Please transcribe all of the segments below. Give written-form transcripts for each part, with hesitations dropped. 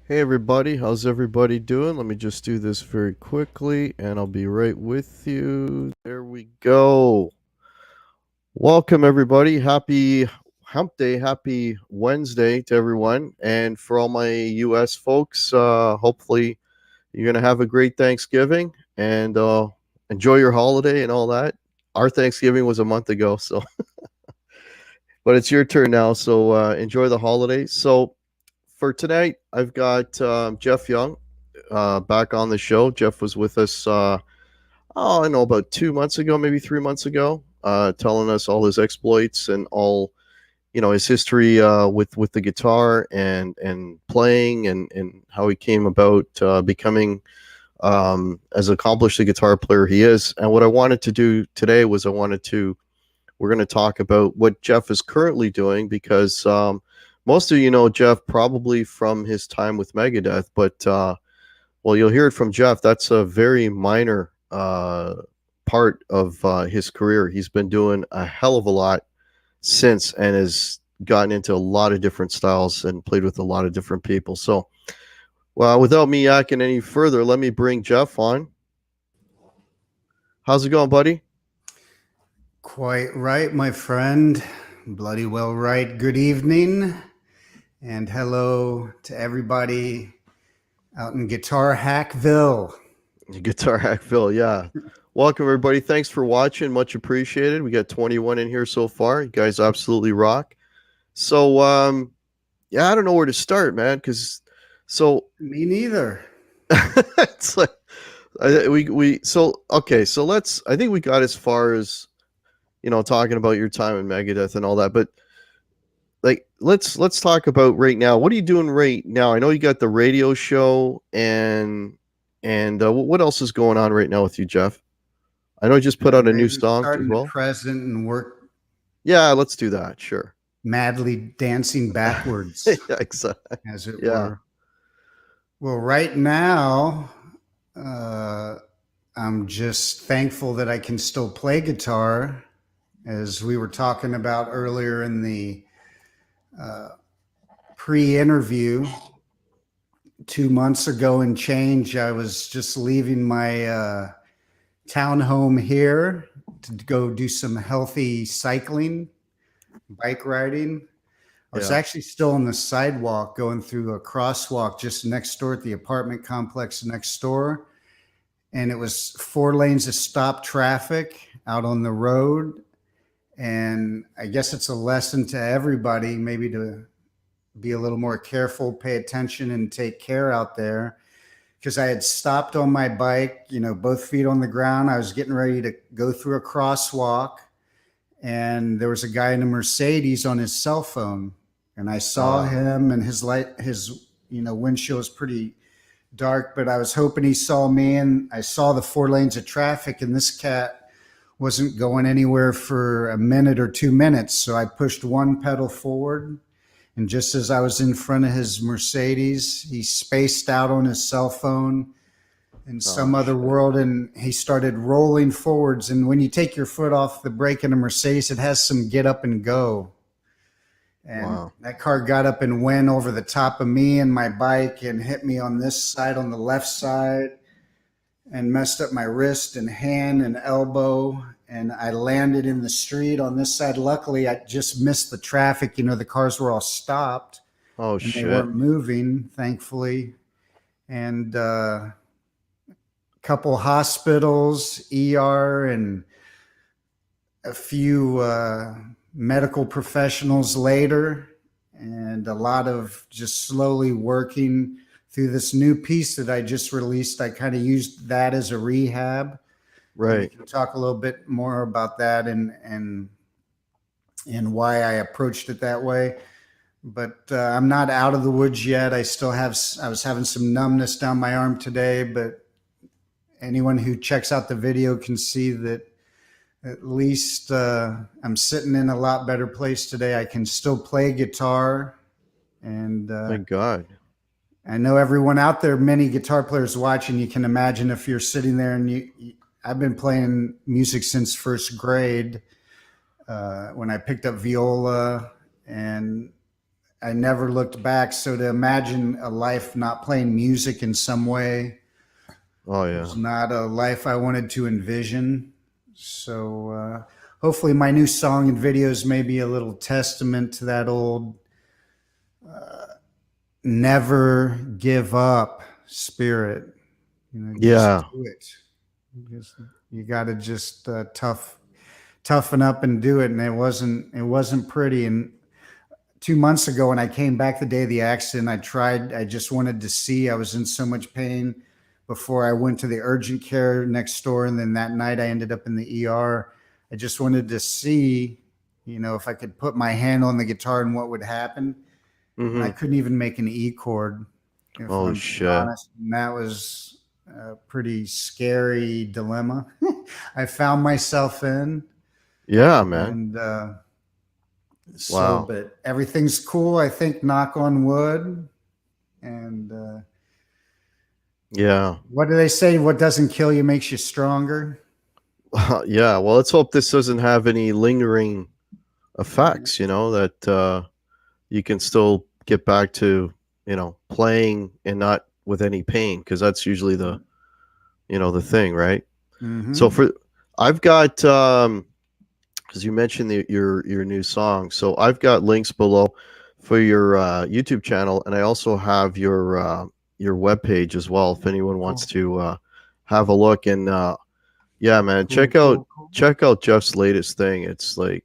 Hey everybody, how's everybody doing? Let me just do this very quickly and I'll be right with you. There we go. Welcome everybody. Happy Hump Day, happy Wednesday to everyone. And for all my US folks, hopefully you're going to have a great Thanksgiving and enjoy your holiday and all that. Our Thanksgiving was a month ago, so but it's your turn now, so enjoy the holiday. So for tonight, I've got Jeff Young back on the show. Jeff was with us, I don't know, about 2 months ago, maybe 3 months ago, telling us all his exploits and all, his history with the guitar and playing and how he came about becoming as accomplished a guitar player he is. And what I wanted to do today was we're going to talk about what Jeff is currently doing because most of you know Jeff probably from his time with Megadeth, but well, you'll hear it from Jeff. That's a very minor part of his career. He's been doing a hell of a lot since and has gotten into a lot of different styles and played with a lot of different people. So, well, without me yakking any further, let me bring Jeff on. How's it going, buddy? Quite right, my friend. Bloody well right. Good evening. And hello to everybody out in Guitar Hackville. Guitar Hackville, yeah. Welcome, everybody. Thanks for watching. Much appreciated. We got 21 in here so far. You guys absolutely rock. So, yeah, I don't know where to start, man, because Me neither. it's like okay, so I think we got as far as talking about your time in Megadeth and all that, but like let's talk about right now. What are you doing right now? I know you got the radio show and what else is going on right now with you, Jeff? I know you just put out a new Maybe song as starting to well. present and work Yeah, let's do that. Sure. madly dancing backwards, Yeah, exactly. as it Yeah. were. Well, right now, uh, I'm just thankful that I can still play guitar. As we were talking about earlier in the uh, pre interview, 2 months ago and change, I was just leaving my townhome here to go do some healthy cycling, bike riding. I was Yeah. actually still on the sidewalk going through a crosswalk just next door at the apartment complex next door. And it was 4 lanes of stop traffic out on the road. And I guess it's a lesson to everybody, maybe to be a little more careful, pay attention, and take care out there. Because I had stopped on my bike, both feet on the ground. I was getting ready to go through a crosswalk, and there was a guy in a Mercedes on his cell phone, and I saw Uh, him, and his windshield was pretty dark, but I was hoping he saw me, and I saw the 4 lanes of traffic, and this cat wasn't going anywhere for a minute or 2 minutes, so I pushed one pedal forward. And just as I was in front of his Mercedes, he spaced out on his cell phone in some oh other shit. world, and he started rolling forwards. And when you take your foot off the brake in a Mercedes, it has some get up and go. And Wow. that car got up and went over the top of me and my bike and hit me on this side, on the left side, and messed up my wrist and hand and elbow. And I landed in the street on this side. Luckily, I just missed the traffic. The cars were all stopped Oh and they shit. weren't moving, thankfully. And a couple hospitals, ER, and a few medical professionals later, and a lot of just slowly working through this new piece that I just released. I kind of used that as a rehab, and we Right. can talk a little bit more about that and why I approached it that way. But I'm not out of the woods yet. I was having some numbness down my arm today, but anyone who checks out the video can see that at least I'm sitting in a lot better place today. I can still play guitar, and Thank God. I know everyone out there, many guitar players watching. You can imagine if you're sitting there and I've been playing music since first grade when I picked up viola, and I never looked back. So to imagine a life not playing music in some way Oh was yeah. not a life I wanted to envision. So hopefully my new song and videos may be a little testament to that old never give up spirit. You know, just Yeah. do it. Just, you got to just toughen up and do it. And it wasn't pretty. And 2 months ago, when I came back the day of the accident, I just wanted to see. I was in so much pain before I went to the urgent care next door. And then that night I ended up in the ER. I just wanted to see, if I could put my hand on the guitar and what would happen. And I Mm-hmm. couldn't even make an E chord, if Holy I'm being shit. honest. And that was a pretty scary dilemma I found myself in. Yeah, man. And Wow. but everything's cool, I think, knock on wood. And Yeah. what do they say? What doesn't kill you makes you stronger. Yeah. Well, let's hope this doesn't have any lingering effects, that you can still get back to, playing and not with any pain, because that's usually the thing, right? So Mm-hmm. I've got, because you mentioned your new song, so I've got links below for your YouTube channel, and I also have your webpage as well, if anyone wants Cool. to have a look. And yeah, man, Cool, check out cool, cool. check out Jeff's latest thing. It's like,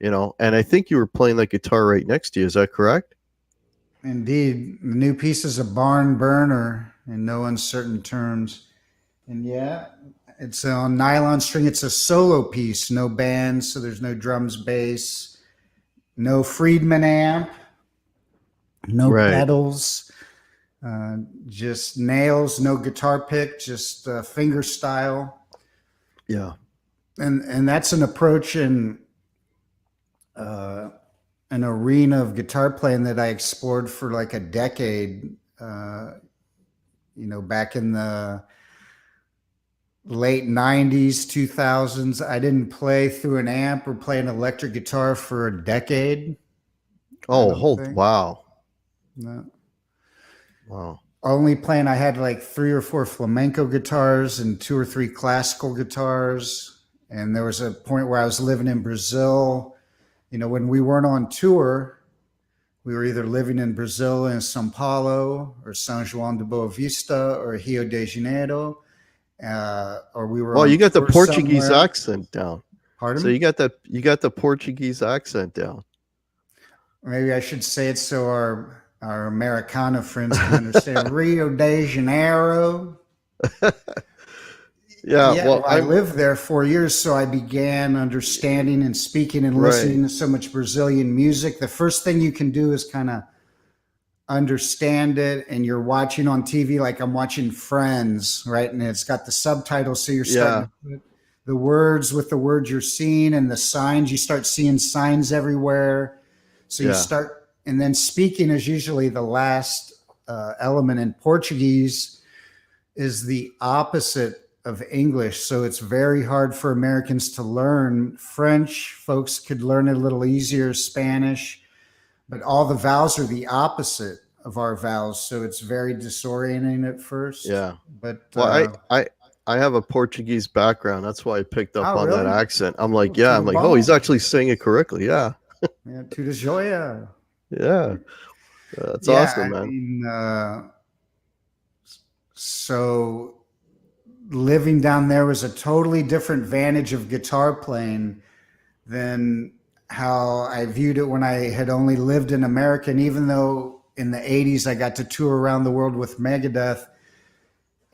and I think you were playing that guitar right next to you. Is that correct? Indeed. The new piece is a barn burner in no uncertain terms. And yeah, it's on nylon string. It's a solo piece, no band, so there's no drums, bass, no Friedman amp, no Right. pedals, just nails, no guitar pick, just finger style. Yeah. And that's an approach in uh, an arena of guitar playing that I explored for like a decade. Back in the late 90s, 2000s. I didn't play through an amp or play an electric guitar for a decade, I Oh, don't hold. think. Wow. No. Wow. Only playing, I had like 3 or 4 flamenco guitars and 2 or 3 classical guitars. And there was a point where I was living in Brazil. When we weren't on tour, we were either living in Brazil in Sao Paulo or São João de Boa Vista or Rio de Janeiro, or we were Well, you on got the tour Portuguese somewhere. accent down. So Pardon? you got the Portuguese accent down. Maybe I should say it so our Americana friends can understand. Rio de Janeiro. Yeah, Yeah, well, well, I lived there 4 years, so I began understanding and speaking and right. listening to so much Brazilian music. The first thing you can do is kind of understand it, and you're watching on TV like I'm watching Friends, right? And it's got the subtitles, so you're starting Yeah, to put the words with the words you're seeing and the signs. You start seeing signs everywhere. So you yeah. start, and then speaking is usually the last element. In Portuguese is the opposite of English. So it's very hard for Americans to learn. French folks could learn it a little easier, Spanish, but all the vowels are the opposite of our vowels. So it's very disorienting at first. Yeah. But, Well, I have a Portuguese background. That's why I picked up oh, on that really? accent. I'm Oh, like, yeah. I'm tudo like, oh, he's bom. actually saying it correctly. Yeah. Yeah, tudo joia. Yeah. That's Yeah, awesome, I man. mean, so living down there was a totally different vantage of guitar playing than how I viewed it when I had only lived in America. And even though in the 80s I got to tour around the world with Megadeth,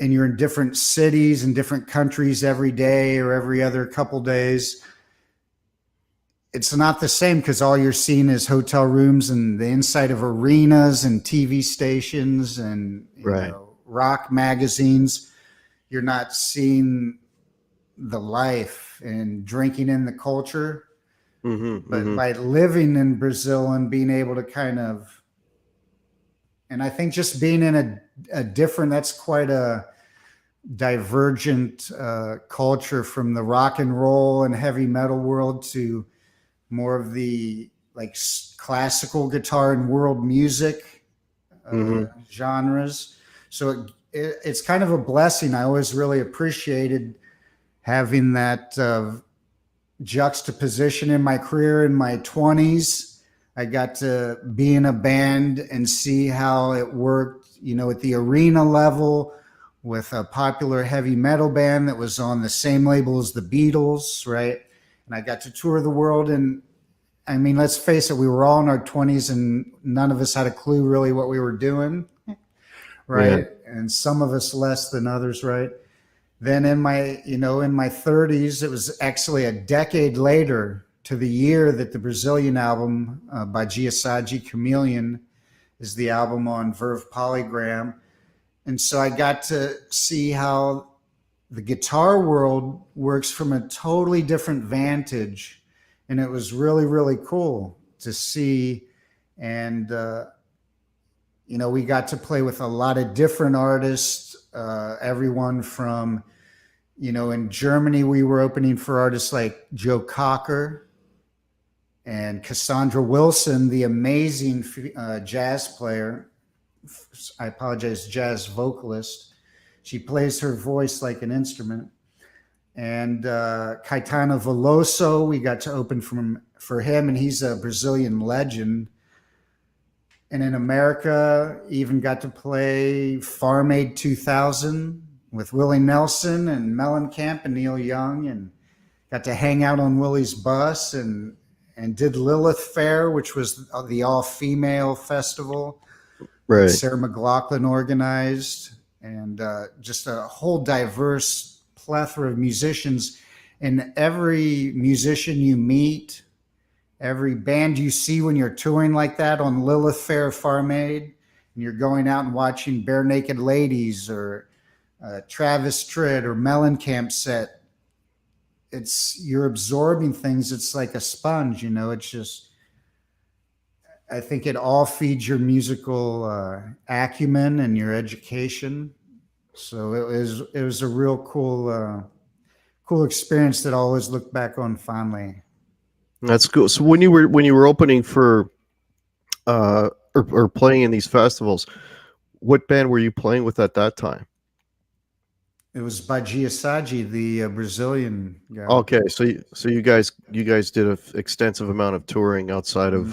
and you're in different cities and different countries every day or every other couple days, it's not the same because all you're seeing is hotel rooms and the inside of arenas and TV stations and Right. rock magazines. You're not seeing the life and drinking in the culture. Mm-hmm. But Mm-hmm. by living in Brazil and being able to kind of, and I think just being in a different, that's quite a divergent culture from the rock and roll and heavy metal world to more of the like classical guitar and world music Hmm. genres. So it's kind of a blessing. I always really appreciated having that juxtaposition in my career in my 20s. I got to be in a band and see how it worked, at the arena level with a popular heavy metal band that was on the same label as the Beatles, right? And I got to tour the world. And I mean, let's face it, we were all in our 20s and none of us had a clue really what we were doing, Yeah. right? And some of us less than others, right? Then in my 30s, it was actually a decade later to the year that the Brazilian album Baji Assad Chameleon is the album on Verve Polygram. And so I got to see how the guitar world works from a totally different vantage. And it was really, really cool to see. And, we got to play with a lot of different artists, everyone from, in Germany, we were opening for artists like Joe Cocker and Cassandra Wilson, the amazing jazz player. I apologize, jazz vocalist. She plays her voice like an instrument. And Caetano Veloso, we got to open for him, and he's a Brazilian legend. And in America, even got to play Farm Aid 2000 with Willie Nelson and Mellencamp and Neil Young, and got to hang out on Willie's bus and did Lilith Fair, which was the all-female festival. Right. Sarah McLachlan organized, and just a whole diverse plethora of musicians. And every musician you meet, every band you see when you're touring like that on Lilith Fair, Farm Aid, and you're going out and watching Bare Naked Ladies or Travis Tritt or Mellencamp set, you're absorbing things. It's like a sponge, it's just, I think it all feeds your musical acumen and your education. So it was a real cool experience that I always look back on fondly. That's cool. So when you were opening for or playing in these festivals, what band were you playing with at that time? It was Baji Assad, the Brazilian guy. Okay, so you guys did an extensive amount of touring outside of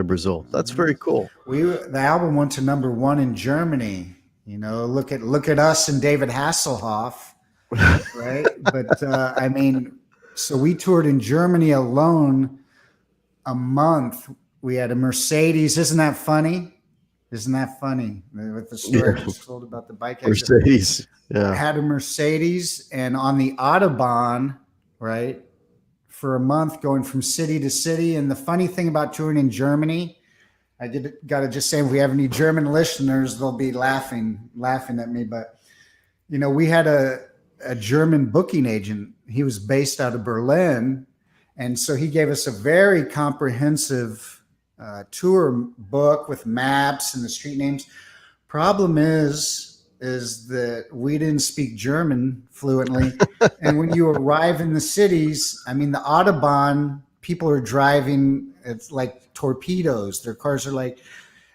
Brazil. That's very cool. The album went to #1 in Germany. Look at us and David Hasselhoff, right? But I mean, so we toured in Germany alone a month. We had a Mercedes. Isn't that funny? With the story I just told about the bike accident. Mercedes. Yeah. I had a Mercedes, and on the Autobahn, right, for a month going from city to city. And the funny thing about touring in Germany, got to just say, if we have any German listeners, they'll be laughing at me. But, we had a German booking agent. He was based out of Berlin. And so he gave us a very comprehensive tour book with maps and the street names. Problem is that we didn't speak German fluently. And when you arrive in the cities, I mean, the Autobahn, people are driving, it's like torpedoes. Their cars are like,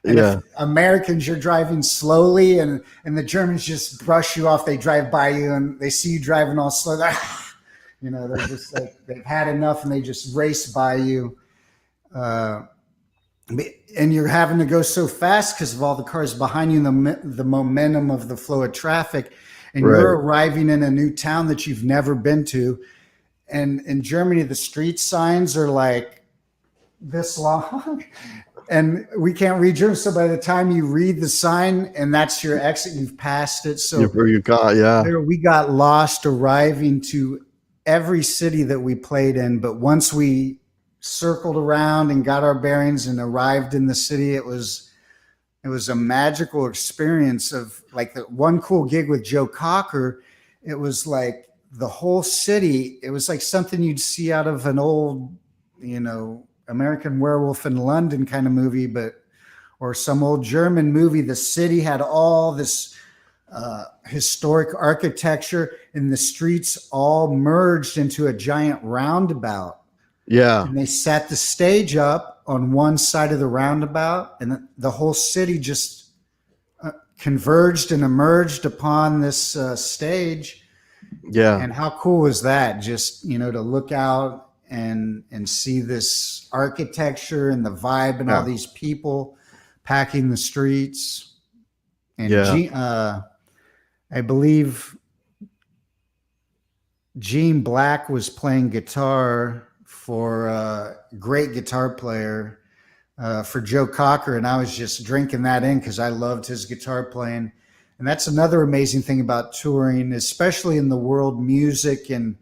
if Americans, you're driving slowly, and the Germans just brush you off. They drive by you and they see you driving all slow. They're just like, they've had enough and they just race by you. And you're having to go so fast because of all the cars behind you and the momentum of the flow of traffic. And you're arriving in a new town that you've never been to. And in Germany, the street signs are like this long. And we can't read German. So by the time you read the sign and that's your exit, you've passed it. So we got lost arriving to every city that we played in. But once we circled around and got our bearings and arrived in the city, it was a magical experience. Of like the one cool gig with Joe Cocker, it was like the whole city, it was like something you'd see out of an old, American Werewolf in London kind of movie, or some old German movie. The city had all this historic architecture, and the streets all merged into a giant roundabout. Yeah. and they set the stage up on one side of the roundabout, and the whole city just converged and emerged upon this stage. Yeah. And how cool was that? Just, to look out and see this architecture and the vibe and all Yeah. these people packing the streets. And Yeah. I believe Gene Black was playing guitar for a great guitar player for Joe Cocker, and I was just drinking that in because I loved his guitar playing. And that's another amazing thing about touring, especially in the world music and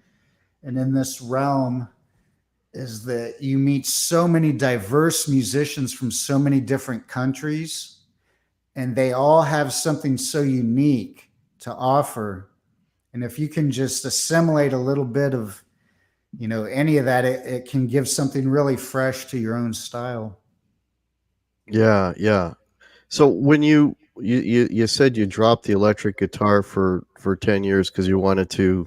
in this realm, is that you meet so many diverse musicians from so many different countries, and they all have something so unique to offer. And if you can just assimilate a little bit of, any of that, it can give something really fresh to your own style. Yeah. Yeah. So when you said you dropped the electric guitar for 10 years because you wanted to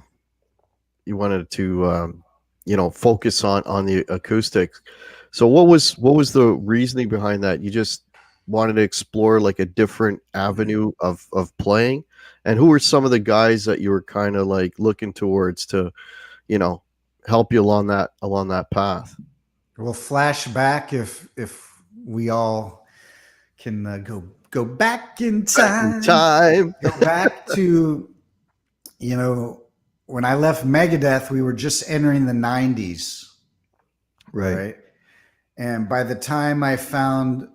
focus on the acoustics. So what was the reasoning behind that? You just wanted to explore like a different avenue of playing? And who were some of the guys that you were kind of like looking towards to, you know, help you along that path? We'll flash back if we all can go back in Back in time. time. Go back to, when I left Megadeth, we were just entering the 90s, Right. right? And by the time I signed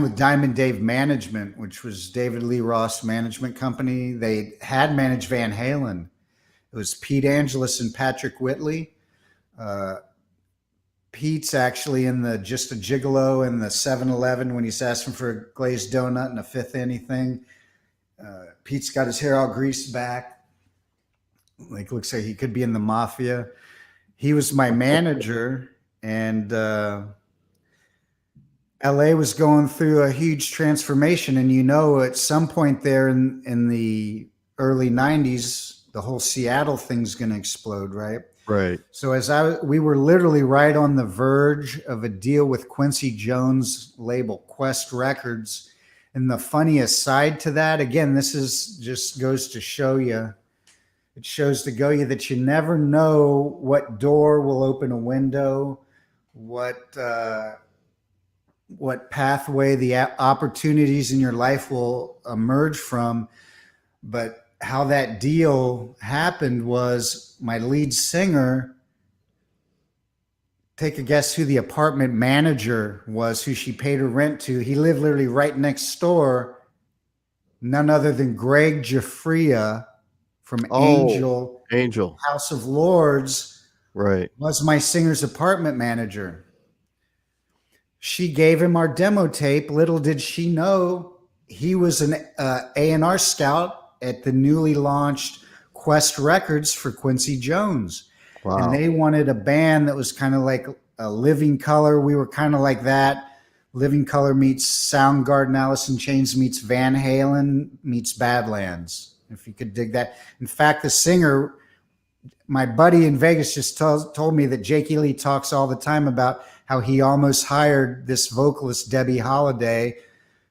with Diamond Dave Management, which was David Lee Ross management company. They had managed Van Halen. It was Pete Angelus and Patrick Whitley. Uh, Pete's actually in the Just a Gigolo and the 7-Eleven when he's asking for a glazed donut and a fifth anything. Pete's got his hair all greased back. Like, looks like he could be in the mafia. He was my manager, and LA was going through a huge transformation. And at some point there in the early 90s, the whole Seattle thing's going to explode, right? Right. So we were literally right on the verge of a deal with Quincy Jones' label Quest Records. And the funniest side to that, again, this is just goes to show you, it shows to go you that you never know what door will open a window, what pathway the opportunities in your life will emerge from. But how that deal happened was my lead singer, take a guess who the apartment manager was, who she paid her rent to. He lived literally right next door, none other than Greg Giuffria from Oh, Angel. House of Lords, Right. was my singer's apartment manager. She gave him our demo tape. Little did she know he was an A&R scout at the newly launched Quest Records for Quincy Jones. Wow. And they wanted a band that was kind of like a Living Colour. We were kind of like that. Living Colour meets Soundgarden, Alice in Chains meets Van Halen meets Badlands, if you could dig that. In fact, the singer, my buddy in Vegas, just told me that Jake Ely talks all the time about how he almost hired this vocalist, Debbie Holiday,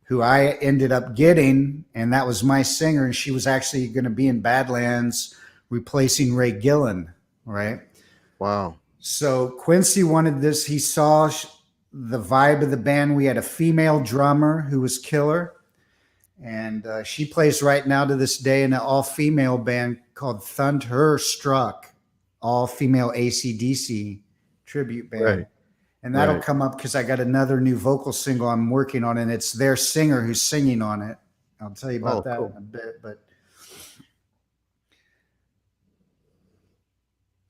who I ended up getting, and that was my singer, and she was actually going to be in Badlands replacing Ray Gillen, right? Wow. So Quincy wanted this. He saw the vibe of the band. We had a female drummer who was killer, and she plays right now to this day in an all-female band called Thunderstruck, all-female AC/DC tribute band. Right. And that'll Right. come up because I got another new vocal single I'm working on, and it's their singer who's singing on it. I'll tell you about that Cool. in a bit. But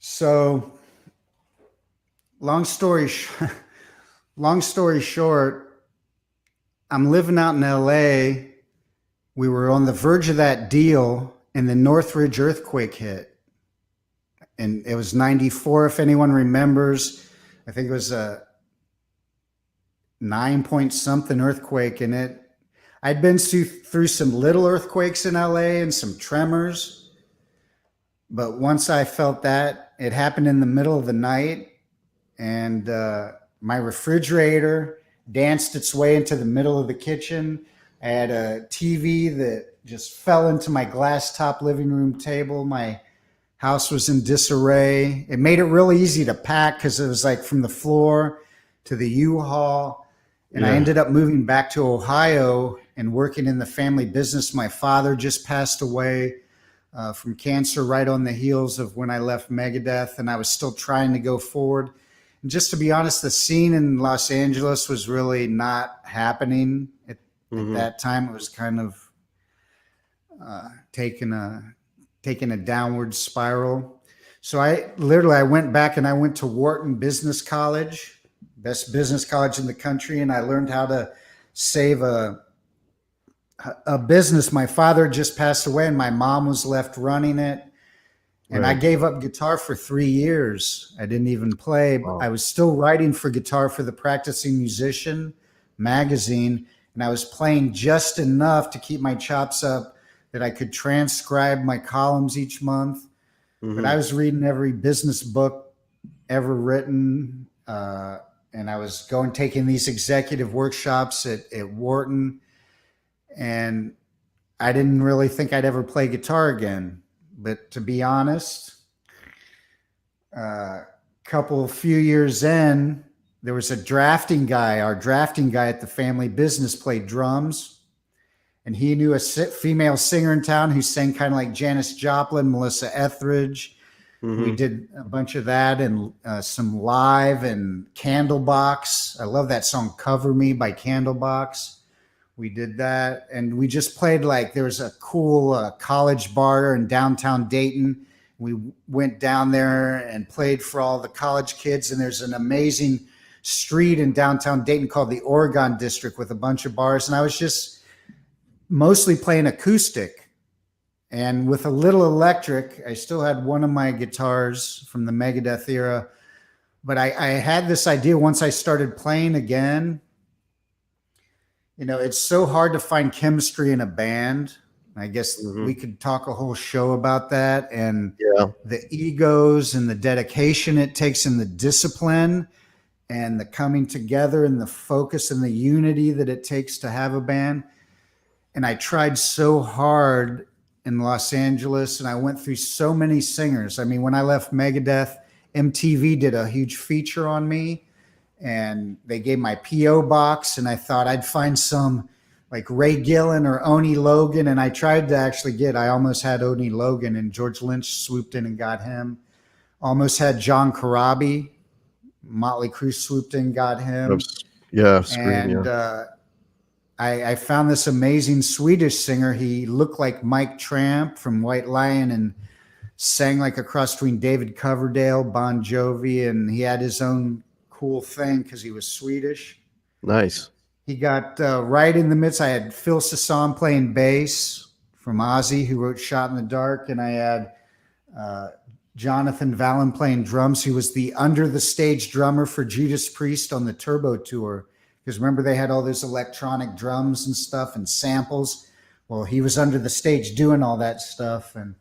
so, long story short, I'm living out in LA. We were on the verge of that deal, and the Northridge earthquake hit, and it was '94. If anyone remembers. I think it was a 9 point something earthquake in it. I'd been through some little earthquakes in LA and some tremors. But once I felt that, it happened in the middle of the night, and my refrigerator danced its way into the middle of the kitchen. I had a TV that just fell into my glass top living room table. My house was in disarray. It made it really easy to pack because it was like from the floor to the U-Haul. And I Yeah. ended up moving back to Ohio and working in the family business. My father just passed away from cancer right on the heels of when I left Megadeth, and I was still trying to go forward. And just to be honest, the scene in Los Angeles was really not happening at Hmm. that time. It was kind of taking a downward spiral. So I went back and I went to Wharton Business College, best business college in the country, and I learned how to save a business. My father just passed away, and my mom was left running it. And I Right. gave up guitar for 3 years. I didn't even play. Wow. I was still writing for Guitar for the Practicing Musician magazine, and I was playing just enough to keep my chops up that I could transcribe my columns each month. But Hmm. I was reading every business book ever written, and I was taking these executive workshops at Wharton, and I didn't really think I'd ever play guitar again. But to be honest, few years in, there was a drafting guy. Our drafting guy at the family business played drums, and he knew a female singer in town who sang kind of like Janis Joplin, Melissa Etheridge. We Hmm. did a bunch of that and some live and Candlebox. I love that song "Cover Me" by Candlebox. We did that, and we just played like there was a cool college bar in downtown Dayton. We went down there and played for all the college kids, and there's an amazing street in downtown Dayton called the Oregon District with a bunch of bars, and I was just mostly playing acoustic and with a little electric. I still had one of my guitars from the Megadeth era, but I had this idea once I started playing again. It's so hard to find chemistry in a band. I guess Hmm. we could talk a whole show about that, and Yeah. the egos and the dedication it takes and the discipline and the coming together and the focus and the unity that it takes to have a band. And I tried so hard in Los Angeles, and I went through so many singers. I mean, when I left Megadeth, MTV did a huge feature on me, and they gave my PO box, and I thought I'd find some like Ray Gillen or Oni Logan, and I tried to I almost had Oni Logan, and George Lynch swooped in and got him. Almost had John Corabi. Motley Crue swooped in, got him. Yeah. Scream. And Yeah. I found this amazing Swedish singer. He looked like Mike Tramp from White Lion and sang like a cross between David Coverdale, Bon Jovi, and he had his own cool thing because he was Swedish. Nice. He got right in the midst. I had Phil Sasson playing bass from Ozzy, who wrote "Shot in the Dark," and I had uh, Jonathan Vallen playing drums. He was the under the stage drummer for Judas Priest on the Turbo Tour. Because remember, they had all those electronic drums and stuff and samples. Well, he was under the stage doing all that stuff, and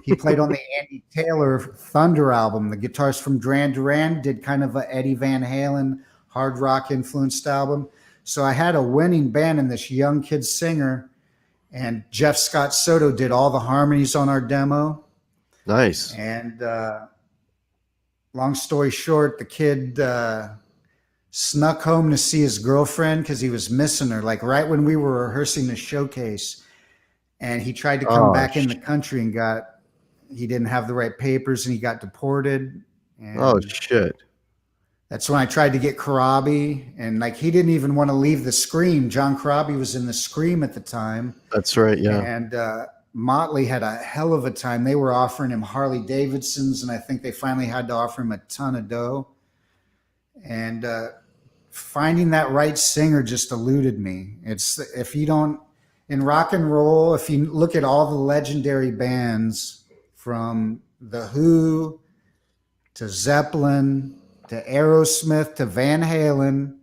he played on the Andy Taylor Thunder album. The guitars from Duran Duran did kind of a Eddie Van Halen hard rock influenced album. So I had a winning band and this young kid singer, and Jeff Scott Soto did all the harmonies on our demo. Nice. And long story short, the kid snuck home to see his girlfriend because he was missing her, like right when we were rehearsing the showcase. And he tried to come Oh. back in the country and he didn't have the right papers and he got deported. Oh And shit. that's when I tried to get Karabi, and like he didn't even want to leave the Scream. John Karabi was in the Scream at the time, That's right. Yeah. and Motley had a hell of a time. They were offering him Harley Davidsons, and I think they finally had to offer him a ton of dough. And finding that right singer just eluded me. It's if you don't in rock and roll, if you look at all the legendary bands from The Who to Zeppelin to Aerosmith to Van Halen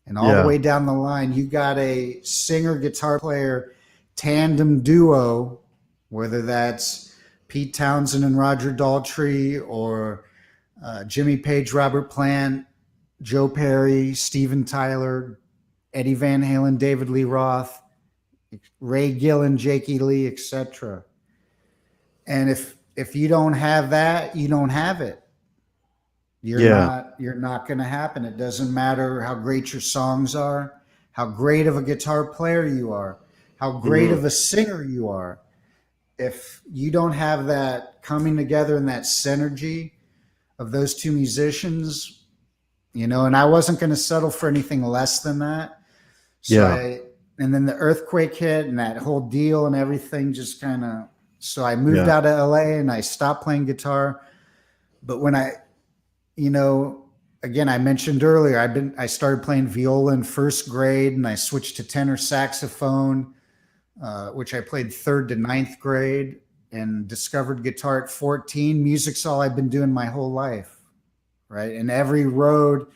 and all the Yeah. way down the line, you got a singer guitar player tandem duo, whether that's Pete Townsend and Roger Daltrey, or Jimmy Page, Robert Plant, Joe Perry, Steven Tyler, Eddie Van Halen, David Lee Roth, Ray Gillen, Jake E. Lee, etc. And if you don't have that, you don't have it. You're not going to happen. It doesn't matter how great your songs are, how great of a guitar player you are, how great of a singer you are. If you don't have that coming together and that synergy of those two musicians, and I wasn't going to settle for anything less than that. So and then the earthquake hit and that whole deal and everything just kind of, so I moved out of LA and I stopped playing guitar. But when again, I mentioned earlier, I started playing viola in first grade, and I switched to tenor saxophone, which I played third to ninth grade, and discovered guitar at 14. Music's all I've been doing my whole life, right? And every road,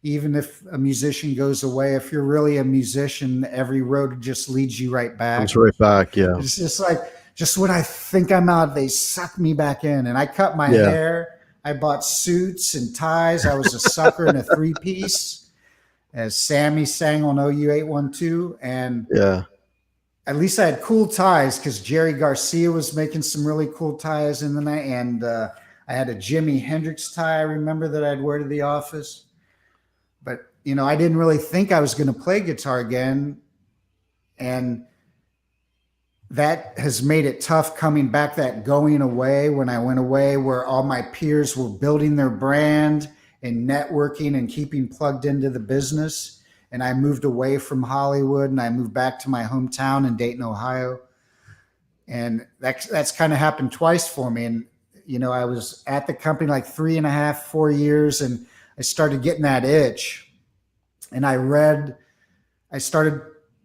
even if a musician goes away, if you're really a musician, every road just leads you right back. Comes right back, yeah. It's just like, just when I think I'm out, they suck me back in. And I cut my hair. I bought suits and ties. I was a sucker in a three-piece, as Sammy sang on OU 812. And at least I had cool ties, because Jerry Garcia was making some really cool ties in the night. And I had a Jimi Hendrix tie, I remember, that I'd wear to the office. But, I didn't really think I was going to play guitar again. And that has made it tough coming back, that going away, when I went away, where all my peers were building their brand and networking and keeping plugged into the business. And I moved away from Hollywood and I moved back to my hometown in Dayton, Ohio. And that's kind of happened twice for me. And, I was at the company like 3.5, 4 years, and I started getting that itch. And I started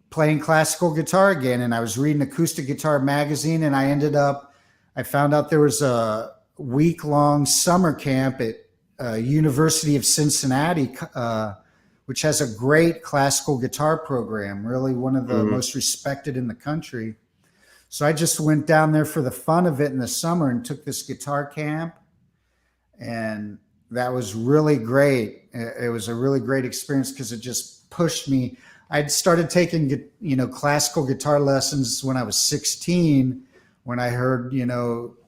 playing classical guitar again, and I was reading Acoustic Guitar magazine, and I found out there was a week-long summer camp at University of Cincinnati, which has a great classical guitar program, really one of the most respected in the country. So I just went down there for the fun of it in the summer and took this guitar camp, and that was really great. It was a really great experience because it just pushed me. I'd started taking, classical guitar lessons when I was 16, when I heard,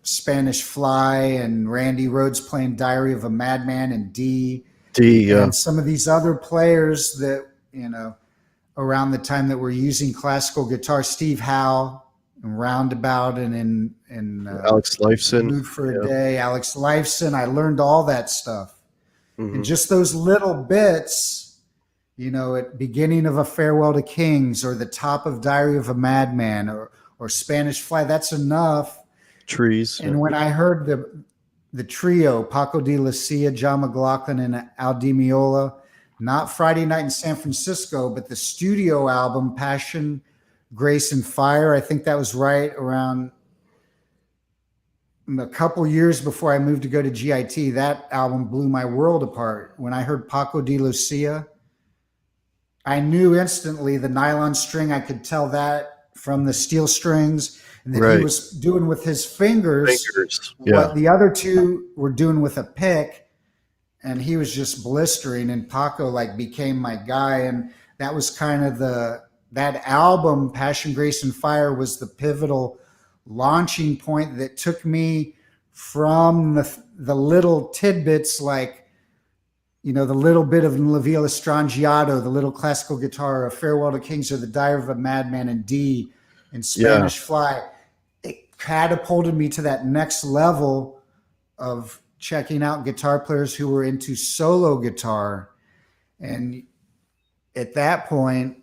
Spanish Fly and Randy Rhoads playing Diary of a Madman and D. And some of these other players that, around the time that were using classical guitar, Steve Howe and Roundabout and in Alex Lifeson. Mood for a Day, Alex Lifeson. I learned all that stuff. And just those little bits, at beginning of A Farewell to Kings, or the top of Diary of a Madman, or Spanish Fly, that's enough. Trees. And when I heard the trio, Paco de Lucia, John McLaughlin, and Al Di Meola, not Friday Night in San Francisco, but the studio album, Passion, Grace, and Fire, I think that was right around a couple years before I moved to go to GIT. That album blew my world apart. When I heard Paco de Lucia, I knew instantly the nylon string. I could tell that from the steel strings, and that he was doing with his fingers what the other two were doing with a pick, and he was just blistering, and Paco became my guy. And that was kind of that album, Passion, Grace, and Fire, was the pivotal launching point that took me from the little tidbits, the little bit of La Viola Strangiato, the little classical guitar, A Farewell to Kings, or the Diary of a Madman and D, and Spanish Fly. It catapulted me to that next level of checking out guitar players who were into solo guitar. And at that point,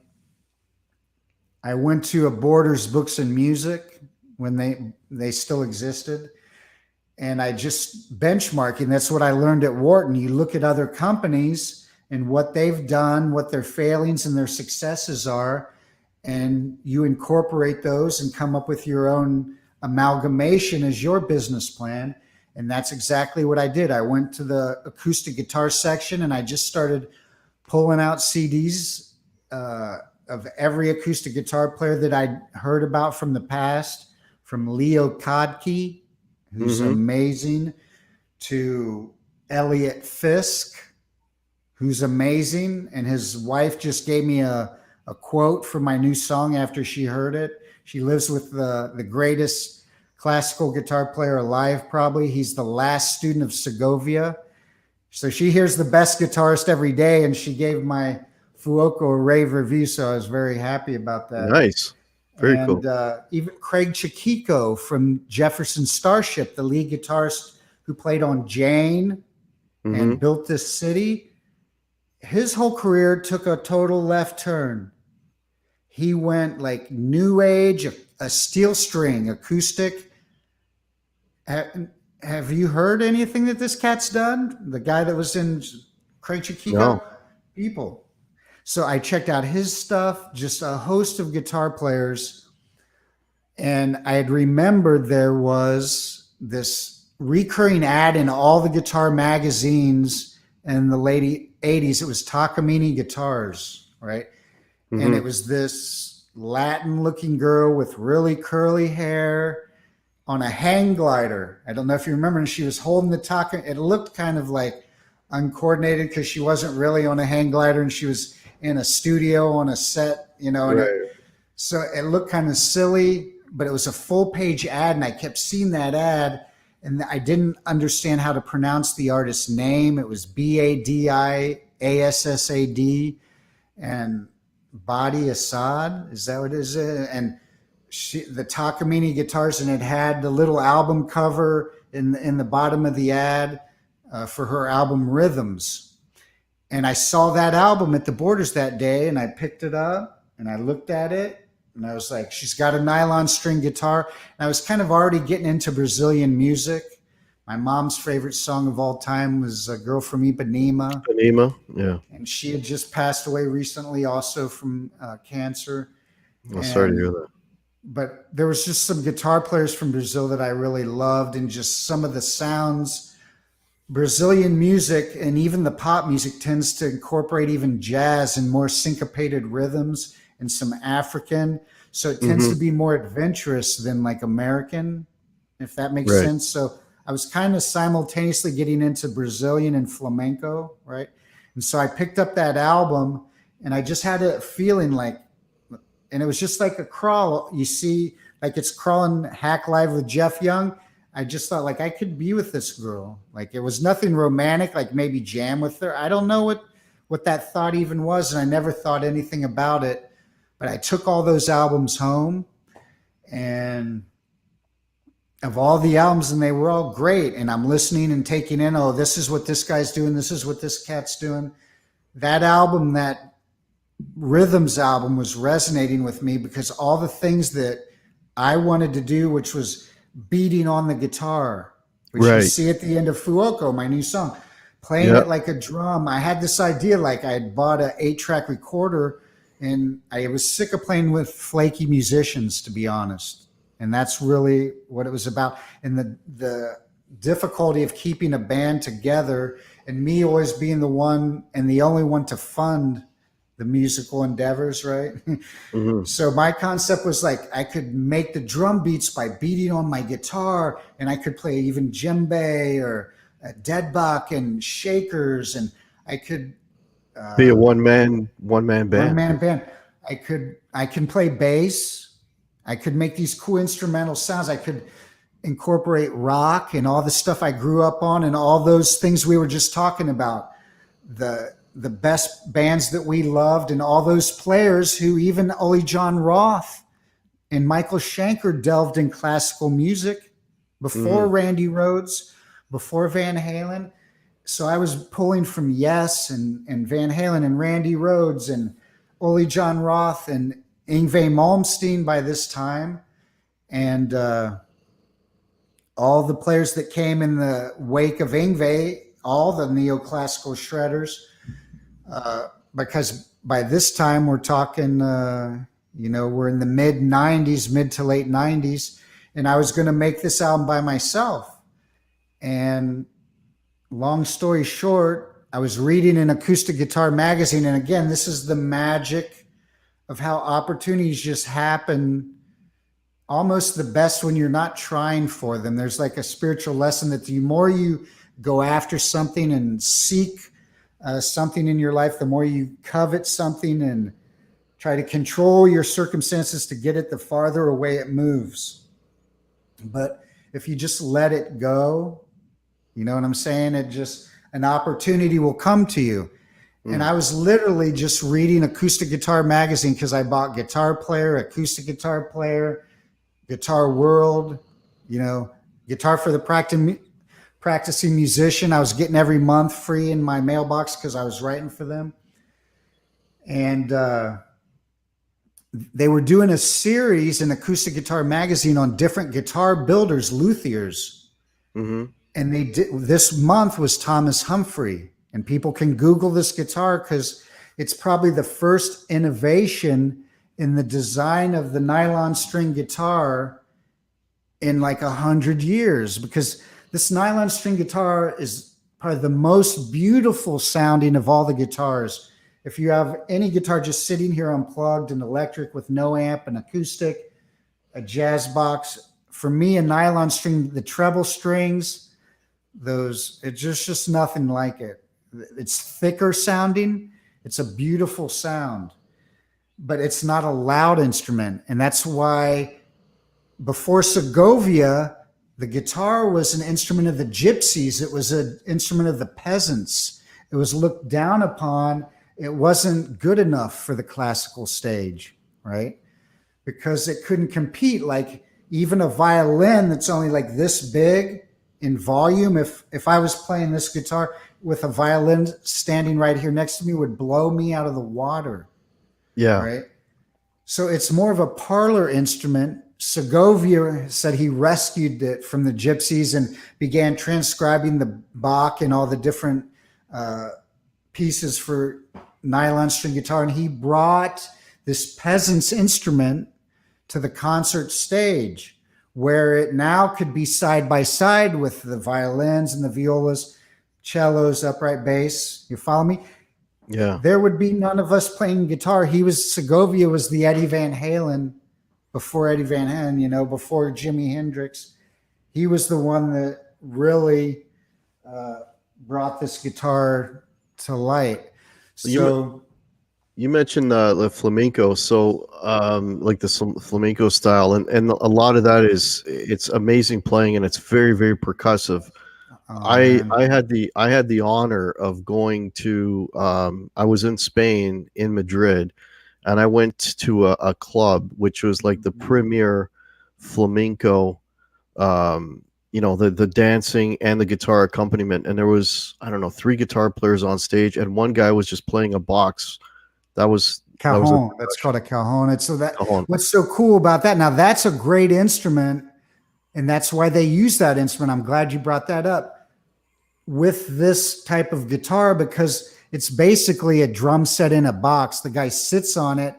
I went to a Borders Books and Music when they still existed. And I just benchmarking. That's what I learned at Wharton. You look at other companies and what they've done, what their failings and their successes are, and you incorporate those and come up with your own amalgamation as your business plan. And that's exactly what I did. I went to the acoustic guitar section and I just started pulling out CDs of every acoustic guitar player that I'd heard about from the past, from Leo Kodke, who's Mm-hmm. amazing, to Elliot Fisk, who's amazing. And his wife just gave me a quote for my new song after she heard it. She lives with the greatest classical guitar player alive, probably. He's the last student of Segovia. So she hears the best guitarist every day, and she gave my Fuoco a rave review, so I was very happy about that. Nice. Very And cool. even Craig Chiquico from Jefferson Starship, the lead guitarist who played on Jane Mm-hmm. and Built This City, his whole career took a total left turn. He went like new age, a steel string, acoustic. Have you heard anything that this cat's done? The guy that was in Craig Chiquico? No. People. So I checked out his stuff, just a host of guitar players. And I had remembered there was this recurring ad in all the guitar magazines in the late 80s. It was Takamine Guitars, right? Mm-hmm. And it was this Latin looking girl with really curly hair on a hang glider. I don't know if you remember, and she was holding the Taka. It looked kind of like uncoordinated because she wasn't really on a hang glider and she was in a studio on a set, you know. And Right. so it looked kind of silly, but it was a full page ad, and I kept seeing that ad, and I didn't understand how to pronounce the artist's name. It was Badiassad, and Badi Assad. Is that what it is? And the Takamine guitars, and it had the little album cover in the bottom of the ad for her album Rhythms. And I saw that album at the Borders that day, and I picked it up and I looked at it, and I was like, she's got a nylon string guitar. And I was kind of already getting into Brazilian music. My mom's favorite song of all time was A Girl from Ipanema. Ipanema, yeah. And she had just passed away recently also from cancer. I'm sorry to hear that. But there was just some guitar players from Brazil that I really loved, and just some of the sounds. Brazilian music and even the pop music tends to incorporate even jazz and more syncopated rhythms and some African. So it tends to be more adventurous than like American, if that makes sense. So I was kind of simultaneously getting into Brazilian and flamenco, right? And so I picked up that album, and I just had a feeling like, and it was just like a crawl. You see, like it's crawling Hack Live with Jeff Young. I just thought like I could be with this girl. Like it was nothing romantic, like maybe jam with her. I don't know what that thought even was, and I never thought anything about it. But I took all those albums home, and of all the albums, and they were all great. And I'm listening and taking in, oh, this is what this guy's doing. This is what this cat's doing. That album, that Rhythms album, was resonating with me because all the things that I wanted to do, which was beating on the guitar, which you see at the end of Fuoco, my new song, playing it like a drum. I had this idea, like I had bought an 8-track recorder, and I was sick of playing with flaky musicians, to be honest. And that's really what it was about. And the difficulty of keeping a band together, and me always being the one and the only one to fund the musical endeavors, right? So my concept was like I could make the drum beats by beating on my guitar, and I could play even djembe or deadbuck and shakers, and I could be a one-man band. One-man band. I can play bass. I could make these cool instrumental sounds. I could incorporate rock and all the stuff I grew up on, and all those things we were just talking about. The best bands that we loved, and all those players who even Ole John Roth and Michael Schenker delved in classical music before Randy Rhoads, before Van Halen. So I was pulling from Yes and Van Halen and Randy Rhoads and Ole John Roth and Yngwie Malmsteen by this time. And all the players that came in the wake of Yngwie, all the neoclassical shredders, because by this time we're talking, we're in the mid to late 90s, and I was going to make this album by myself. And long story short, I was reading an acoustic guitar magazine, and again, this is the magic of how opportunities just happen almost the best when you're not trying for them. There's like a spiritual lesson that the more you go after something and seek something in your life, the more you covet something and try to control your circumstances to get it, the farther away it moves. But if you just let it go, you know what I'm saying? It just, an opportunity will come to you. And I was literally just reading Acoustic Guitar Magazine because I bought Guitar Player, Acoustic Guitar Player, Guitar World, you know, Guitar for the Practicing Musician. I was getting every month free in my mailbox because I was writing for them. And they were doing a series in Acoustic Guitar Magazine on different guitar builders, luthiers. Mm-hmm. And they did, this month was Thomas Humphrey. And people can Google this guitar because it's probably the first innovation in the design of the nylon string guitar in like 100 years. Because this nylon string guitar is probably the most beautiful sounding of all the guitars. If you have any guitar just sitting here unplugged and electric with no amp and acoustic, a jazz box, for me, a nylon string, the treble strings, those, it's just nothing like it. It's thicker sounding. It's a beautiful sound, but it's not a loud instrument. And that's why before Segovia, the guitar was an instrument of the gypsies. It was an instrument of the peasants. It was looked down upon. It wasn't good enough for the classical stage, right? Because it couldn't compete. Like even a violin that's only like this big in volume, if I was playing this guitar with a violin standing right here next to me, would blow me out of the water. Yeah. Right. So it's more of a parlor instrument. Segovia said he rescued it from the gypsies and began transcribing the Bach and all the different pieces for nylon string guitar. And he brought this peasant's instrument to the concert stage where it now could be side by side with the violins and the violas, cellos, upright bass. You follow me? Yeah. There would be none of us playing guitar. Segovia was the Eddie Van Halen before Eddie Van Halen, you know, before Jimi Hendrix. He was the one that really brought this guitar to light. So you mentioned the flamenco, so like the flamenco style, and a lot of that it's amazing playing, and it's very, very percussive. I had the honor of going to I was in Spain, in Madrid, and I went to a club which was like the premier flamenco, you know, the dancing and the guitar accompaniment, and there was, I don't know, 3 guitar players on stage, and one guy was just playing a box. That's called a cajon. So what's so cool about that? Now that's a great instrument, and that's why they use that instrument. I'm glad you brought that up with this type of guitar, because it's basically a drum set in a box. The guy sits on it,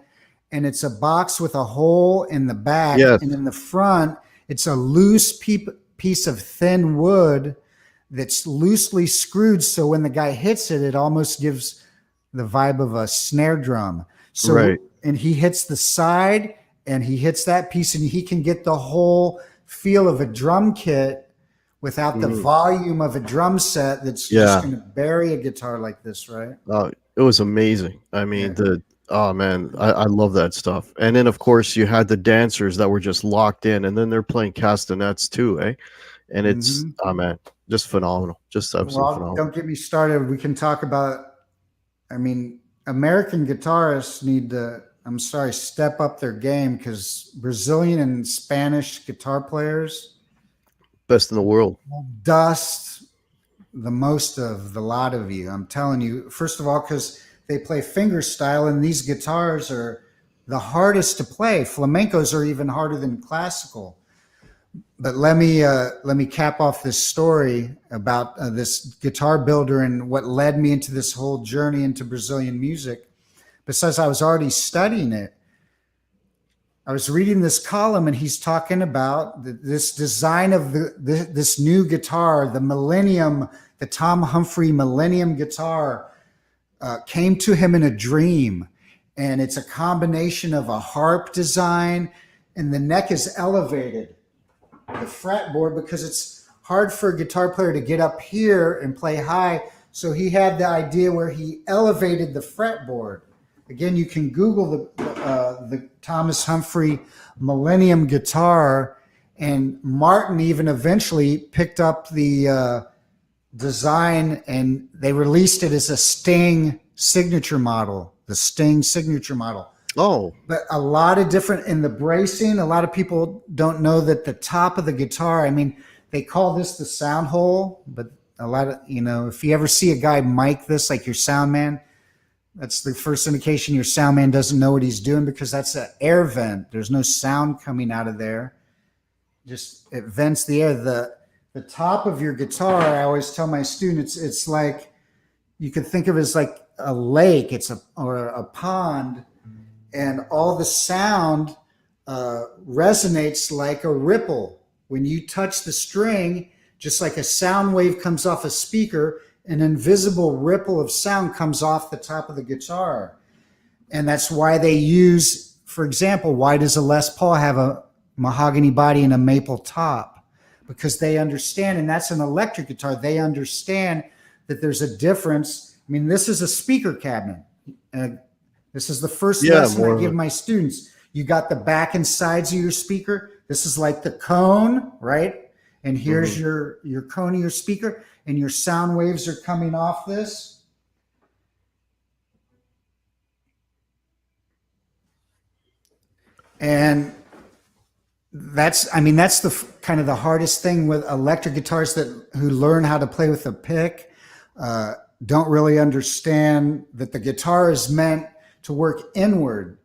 and it's a box with a hole in the back, and in the front, it's a loose piece of thin wood that's loosely screwed. So when the guy hits it, it almost gives the vibe of a snare drum. So, and he hits the side and he hits that piece, and he can get the whole feel of a drum kit without the volume of a drum set that's just going to bury a guitar like this, right? It was amazing. I mean, oh man, I love that stuff. And then of course you had the dancers that were just locked in, and then they're playing castanets too, eh? And it's, oh man, just phenomenal. Just absolutely phenomenal. Don't get me started. We can talk about, I mean, American guitarists need to, step up their game, because Brazilian and Spanish guitar players, best in the world, dust the most of the lot of you. I'm telling you, first of all, because they play finger style, and these guitars are the hardest to play. Flamencos are even harder than classical. But let me cap off this story about this guitar builder and what led me into this whole journey into Brazilian music. Besides, I was already studying it. I was reading this column, and he's talking about this design of this new guitar, the Tom Humphrey Millennium Guitar, came to him in a dream. And it's a combination of a harp design and the neck is elevated, the fretboard, because it's hard for a guitar player to get up here and play high. So he had the idea where he elevated the fretboard. Again, you can Google the Thomas Humphrey Millennium Guitar, and Martin even eventually picked up the design, and they released it as a Sting signature model, the Sting signature model. Oh. But a lot of different in the bracing. A lot of people don't know that the top of the guitar, I mean, they call this the sound hole, but a lot of, you know, if you ever see a guy mic this, like your sound man, that's the first indication your sound man doesn't know what he's doing, because that's an air vent. There's no sound coming out of there. Just, it vents the air. The top of your guitar, I always tell my students, it's like, you could think of it as like a lake, or a pond, and all the sound resonates like a ripple. When you touch the string, just like a sound wave comes off a speaker, an invisible ripple of sound comes off the top of the guitar. And that's why they use, for example, why does a Les Paul have a mahogany body and a maple top? Because they understand, and that's an electric guitar, they understand that there's a difference. I mean, this is a speaker cabinet. This is the first lesson I give my students. You got the back and sides of your speaker. This is like the cone, right? And here's your cone of your speaker, and your sound waves are coming off this. And that's the kind of the hardest thing with electric guitars, that who learn how to play with a pick don't really understand that the guitar is meant to work inward.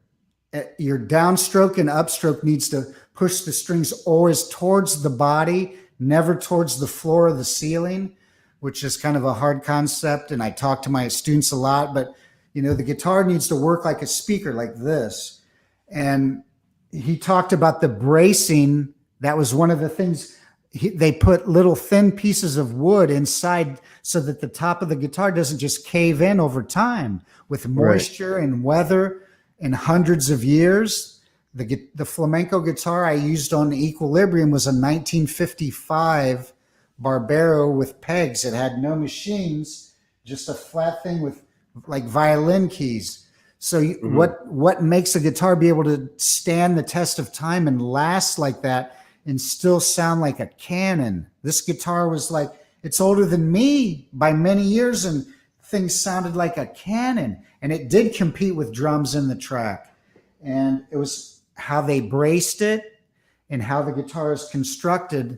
Your downstroke and upstroke needs to push the strings always towards the body, never towards the floor or the ceiling, which is kind of a hard concept. And I talk to my students a lot, but you know, the guitar needs to work like a speaker, like this. And he talked about the bracing. That was one of the things. They put little thin pieces of wood inside so that the top of the guitar doesn't just cave in over time with moisture and weather and hundreds of years. The flamenco guitar I used on Equilibrium was a 1955 Barbero with pegs. It had no machines, just a flat thing with like violin keys. So what makes a guitar be able to stand the test of time and last like that and still sound like a cannon? This guitar was like, it's older than me by many years, and things sounded like a cannon. And it did compete with drums in the track. And it was how they braced it and how the guitar is constructed.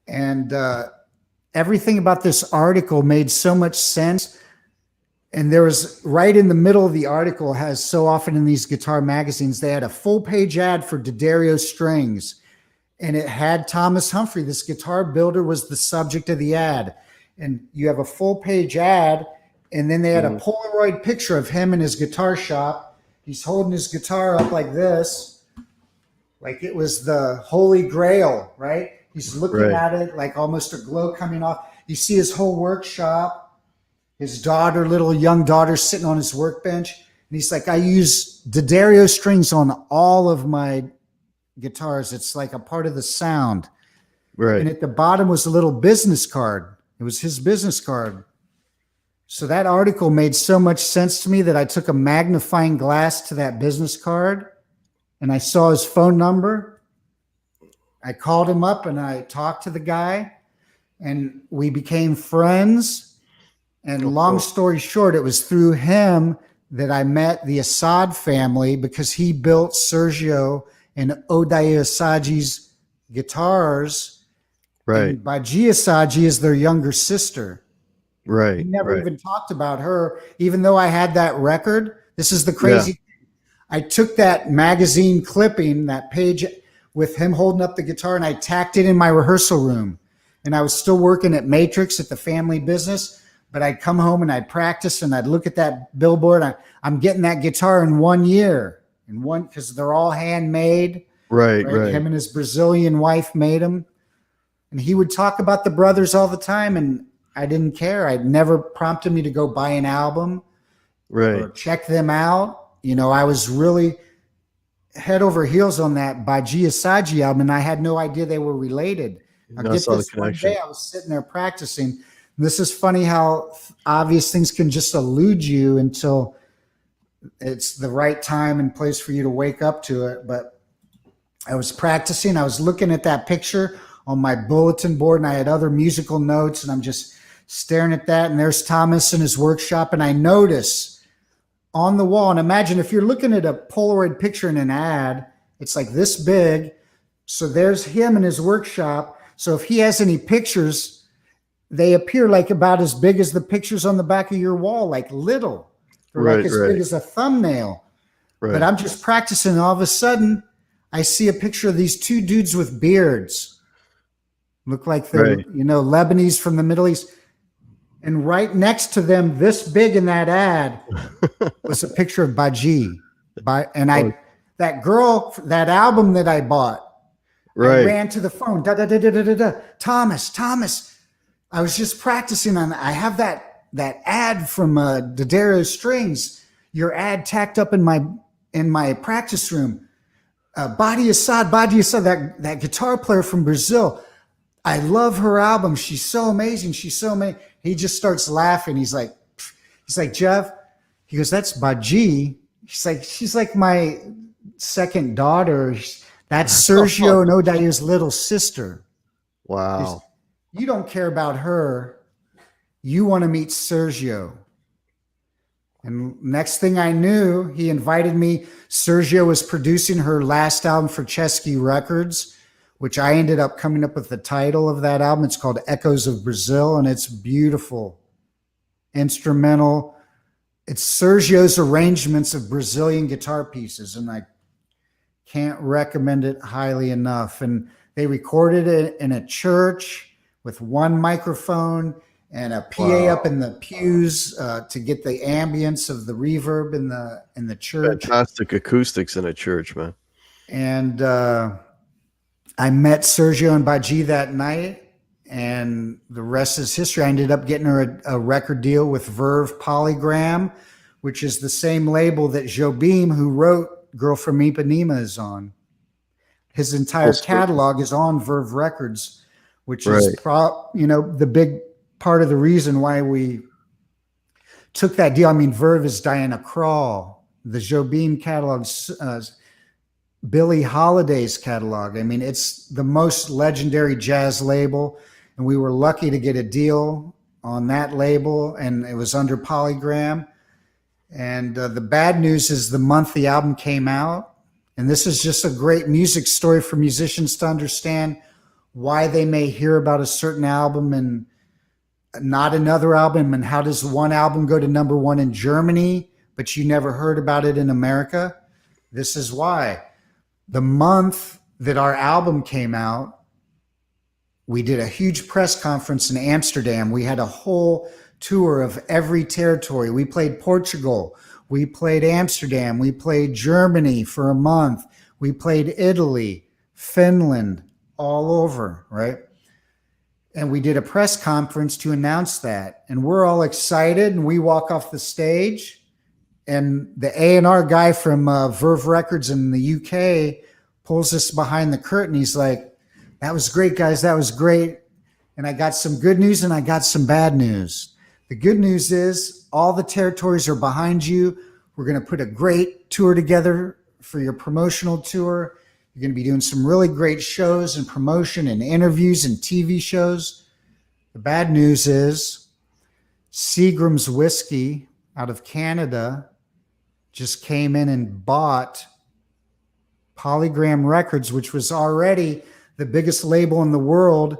And everything about this article made so much sense. And there was, right in the middle of the article, has so often in these guitar magazines, they had a full page ad for DAddario Strings. And it had Thomas Humphrey, this guitar builder, was the subject of the ad. And you have a full page ad, and then they had a Polaroid picture of him in his guitar shop. He's holding his guitar up like this, like it was the Holy Grail, right? He's looking at it like almost a glow coming off. You see his whole workshop, his daughter, little young daughter, sitting on his workbench. And he's like, I use DAddario Strings on all of my guitars. It's like a part of the sound. Right. And at the bottom was a little business card. It was his business card. So that article made so much sense to me that I took a magnifying glass to that business card, and I saw his phone number. I called him up and I talked to the guy, and we became friends. And long story short, it was through him that I met the Assad family, because he built Sergio and Odaye Assaji's guitars. Right. And Baji Assaji is their younger sister. Right. He never even talked about her, even though I had that record. This is the crazy thing. I took that magazine clipping, that page with him holding up the guitar, and I tacked it in my rehearsal room. And I was still working at Matrix at the family business, but I'd come home and I'd practice, and I'd look at that billboard. I'm getting that guitar in 1 year, because they're all handmade. Right. Him and his Brazilian wife made them. And he would talk about the brothers all the time, and I didn't care. I'd never prompted me to go buy an album or check them out. You know, I was really head over heels on that Baji Assad album, and I had no idea they were related. Now, No, I get saw the this, one connection. day I was sitting there practicing. This is funny how obvious things can just elude you until it's the right time and place for you to wake up to it. But I was practicing. I was looking at that picture on my bulletin board, and I had other musical notes, and I'm just staring at that. And there's Thomas in his workshop, and I notice on the wall, and imagine if you're looking at a Polaroid picture in an ad, it's like this big. So there's him in his workshop. So if he has any pictures, they appear like about as big as the pictures on the back of your wall, like little. They're like as big as a thumbnail. Right. But I'm just practicing. And all of a sudden, I see a picture of these two dudes with beards. Look like they're, Lebanese from the Middle East. And right next to them, this big in that ad, was a picture of Baji. That girl, that album that I bought, I ran to the phone. Thomas. I was just practicing on. I have that ad from DAddario Strings. Your ad tacked up in my practice room. Baji Assad, that guitar player from Brazil. I love her album. She's so amazing. He just starts laughing. He's like, Jeff. He goes, that's Baji. She's like my second daughter. That's Sergio and Odaire's little sister. Wow. You don't care about her. You want to meet Sergio. And next thing I knew, he invited me. Sergio was producing her last album for Chesky Records, which I ended up coming up with the title of that album. It's called Echoes of Brazil, and it's beautiful. Instrumental. It's Sergio's arrangements of Brazilian guitar pieces, and I can't recommend it highly enough. And they recorded it in a church with one microphone and a PA up in the pews to get the ambience of the reverb in the church. Fantastic acoustics in a church, man. And I met Sergio and Baji that night, and the rest is history. I ended up getting her a record deal with Verve Polygram, which is the same label that Jobim, who wrote Girl from Ipanema, is on. His entire catalog is on Verve Records, which is the big part of the reason why we took that deal. I mean, Verve is Diana Krall, the Jobim catalog, Billie Holiday's catalog. I mean, it's the most legendary jazz label, and we were lucky to get a deal on that label, and it was under Polygram. And the bad news is the month the album came out, and this is just a great music story for musicians to understand why they may hear about a certain album and not another album, and how does one album go to number one in Germany, but you never heard about it in America. This is why. The month that our album came out, we did a huge press conference in Amsterdam. We had a whole tour of every territory. We played Portugal. We played Amsterdam. We played Germany for a month. We played Italy, Finland, all over, right? And we did a press conference to announce that. And we're all excited, and we walk off the stage, and the A&R guy from Verve Records in the UK pulls us behind the curtain. He's like, that was great, guys. That was great. And I got some good news and I got some bad news. The good news is all the territories are behind you. We're going to put a great tour together for your promotional tour. You're going to be doing some really great shows and promotion and interviews and TV shows. The bad news is Seagram's Whiskey out of Canada just came in and bought Polygram Records, which was already the biggest label in the world.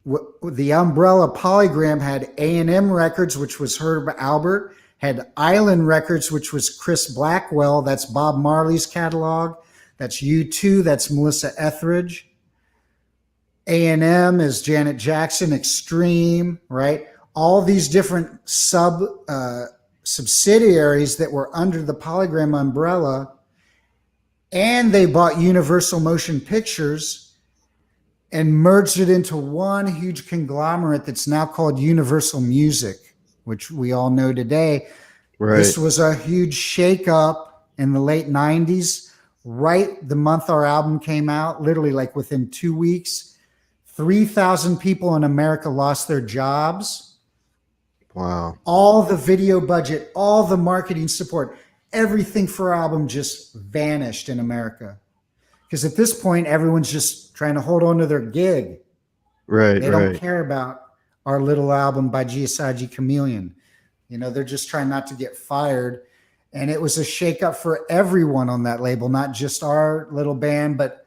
The umbrella Polygram had A&M Records, which was Herb Albert, had Island Records, which was Chris Blackwell. That's Bob Marley's catalog. That's U2. That's Melissa Etheridge. A&M is Janet Jackson, Extreme, right? All these different subsidiaries that were under the Polygram umbrella. And they bought Universal Motion Pictures and merged it into one huge conglomerate that's now called Universal Music, which we all know today. Right. This was a huge shakeup in the late 90s. right the month our album came out, literally like within 2 weeks, 3,000 people in America lost their jobs. Wow. All the video budget, all the marketing support, everything for our album just vanished in America. Because at this point, everyone's just trying to hold on to their gig. Right, They right. don't care about our little album by Assad Chameleon. You know, they're just trying not to get fired. And it was a shakeup for everyone on that label, not just our little band, but,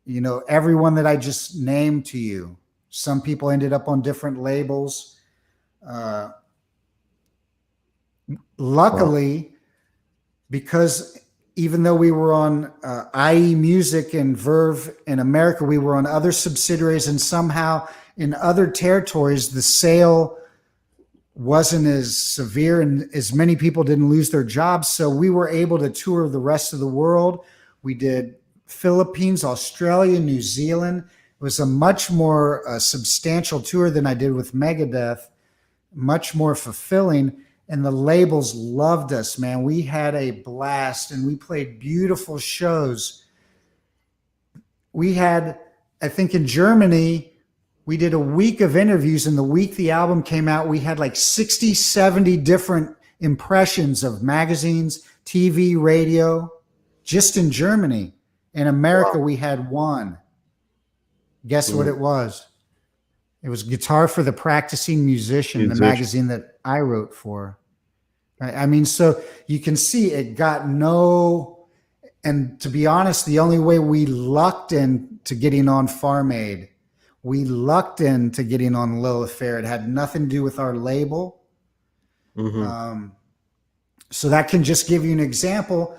you know, everyone that I just named to you. Some people ended up on different labels. Luckily, because even though we were on IE Music and Verve in America, we were on other subsidiaries, and somehow in other territories, the sale wasn't as severe and as many people didn't lose their jobs. So we were able to tour the rest of the world. We did Philippines, Australia, New Zealand. It was a much more substantial tour than I did with Megadeth, much more fulfilling. And the labels loved us, man. We had a blast and we played beautiful shows. We had, I think in Germany, we did a week of interviews, and the week the album came out, we had like 60, 70 different impressions of magazines, TV, radio, just in Germany. In America, we had one. Guess what it was? It was Guitar for the Practicing Musician, the magazine that I wrote for. I mean, so you can see it got no, and to be honest, the only way we lucked into getting on Farm Aid, we lucked into getting on Lilith Fair. It had nothing to do with our label. So that can just give you an example.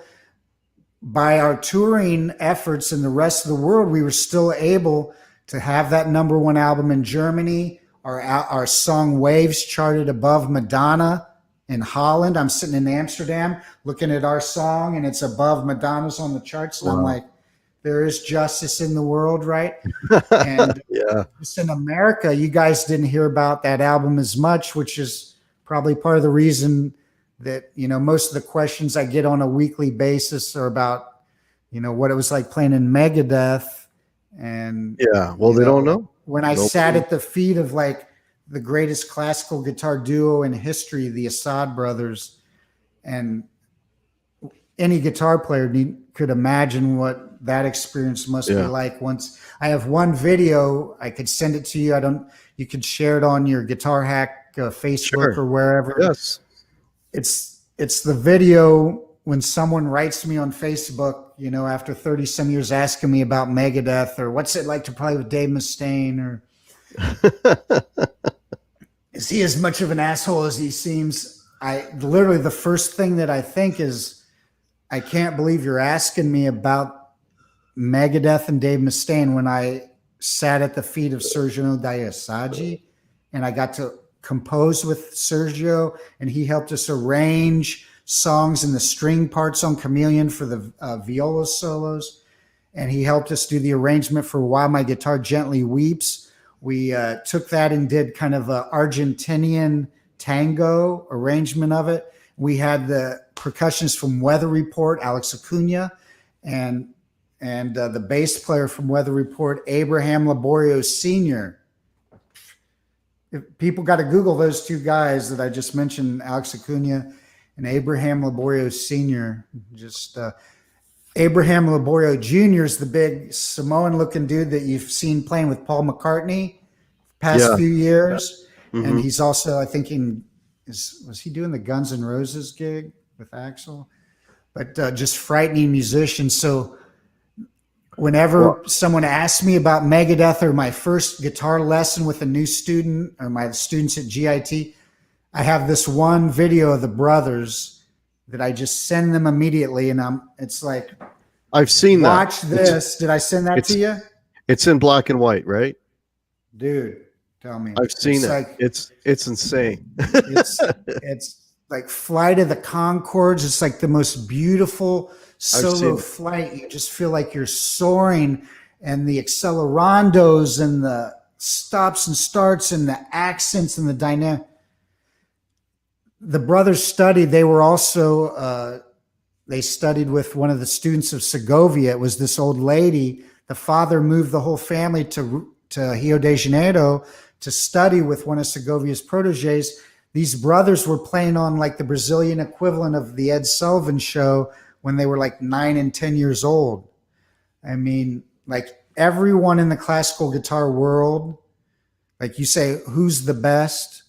By our touring efforts in the rest of the world, we were still able to have that #1 album in Germany. Our song Waves charted above Madonna in Holland. I'm sitting in Amsterdam looking at our song, and it's above Madonna's on the charts. And I'm like, there is justice in the world, right? And just in America, you guys didn't hear about that album as much, which is probably part of the reason that, you know, most of the questions I get on a weekly basis are about, you know, what it was like playing in Megadeth. And they don't know. When I sat at the feet of like the greatest classical guitar duo in history, the Assad Brothers, and any guitar player could imagine what that experience must be like. Once I have one video, I could send it to you. You could share it on your Guitar Hack Facebook or wherever. Yes. It's the video when someone writes me on Facebook, you know, after 30 some years asking me about Megadeth, or what's it like to play with Dave Mustaine, or is he as much of an asshole as he seems? Literally the first thing that I think is, I can't believe you're asking me about Megadeth and Dave Mustaine when I sat at the feet of Sergio Diasagi, and I got to compose with Sergio, and he helped us arrange songs and the string parts on Chameleon for the viola solos, and he helped us do the arrangement for While My Guitar Gently Weeps. We took that and did kind of an Argentinian tango arrangement of it. We had the percussionists from Weather Report, Alex Acuna, and the bass player from Weather Report, Abraham Laborio Sr. If people got to Google those two guys that I just mentioned, Alex Acuna and Abraham Laborio Sr. Just Abraham Laborio Jr. is the big Samoan-looking dude that you've seen playing with Paul McCartney past few years. And he's also, I think, was he doing the Guns N' Roses gig with Axl? But just frightening musician. So whenever someone asks me about Megadeth or my first guitar lesson with a new student or my students at GIT, I have this one video of the brothers that I just send them immediately, and it's like, I've seen that. Watch this. Did I send that to you? It's in black and white, right? Dude, tell me. I've seen it. Like, it's insane. it's like Flight of the Conchords. It's like the most beautiful solo flight. You just feel like you're soaring, and the accelerandos and the stops and starts and the accents and the dynamic. The brothers studied. They were also they studied with one of the students of Segovia. It was this old lady. The father moved the whole family to Rio de Janeiro to study with one of Segovia's proteges. These brothers were playing on like the Brazilian equivalent of the Ed Sullivan Show when they were like 9 and 10 years old. I mean, like everyone in the classical guitar world, like you say, who's the best?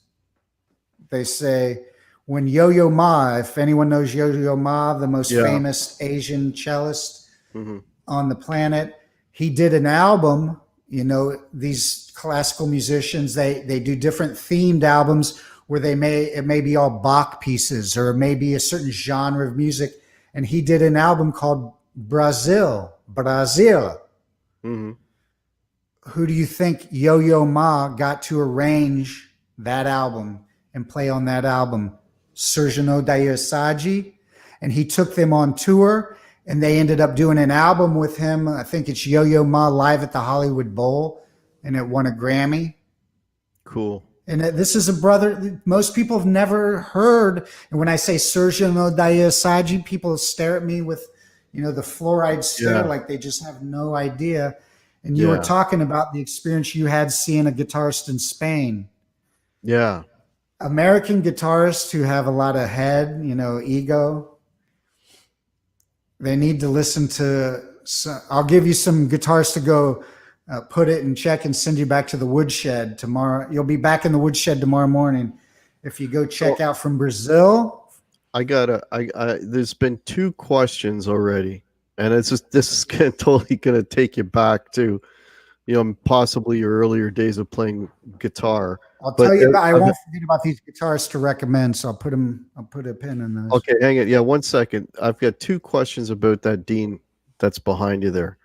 They say when Yo-Yo Ma, if anyone knows Yo-Yo Ma, the most famous Asian cellist on the planet, he did an album. You know, these classical musicians, they do different themed albums where it may be all Bach pieces or maybe a certain genre of music. And he did an album called Brazil. Who do you think Yo-Yo Ma got to arrange that album and play on that album? Sergio Dayasaji. And he took them on tour, and they ended up doing an album with him. I think it's Yo-Yo Ma Live at the Hollywood Bowl, and it won a Grammy. Cool. And this is a brother most people have never heard. And when I say Sergio Dayasaji, people stare at me with, you know, the fluoride stare, like they just have no idea. And you were talking about the experience you had seeing a guitarist in Spain. Yeah. American guitarists who have a lot of head, you know, ego, they need to listen to, I'll give you some guitars to go put it in check and send you back to the woodshed tomorrow. You'll be back in the woodshed tomorrow morning. If you go check out from Brazil. There's been 2 questions already. And it's just, this is totally going to take you back to, you know, possibly your earlier days of playing guitar. I'll tell you about, I won't forget about these guitars to recommend. So I'll put a pin in those. Okay. Hang it. Yeah. 1 second. I've got 2 questions about that Dean that's behind you there.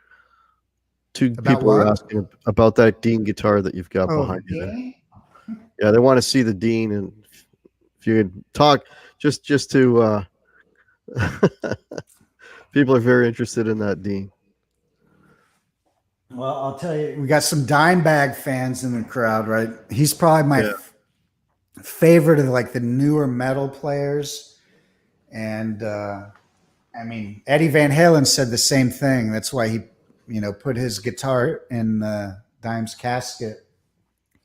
2 people are asking about that Dean guitar that you've got behind you there. Yeah. They want to see the Dean, and if you could talk just to, people are very interested in that Dean. Well, I'll tell you, we got some Dimebag fans in the crowd, right? He's probably my favorite of like the newer metal players. And I mean, Eddie Van Halen said the same thing. That's why he, you know, put his guitar in Dime's casket.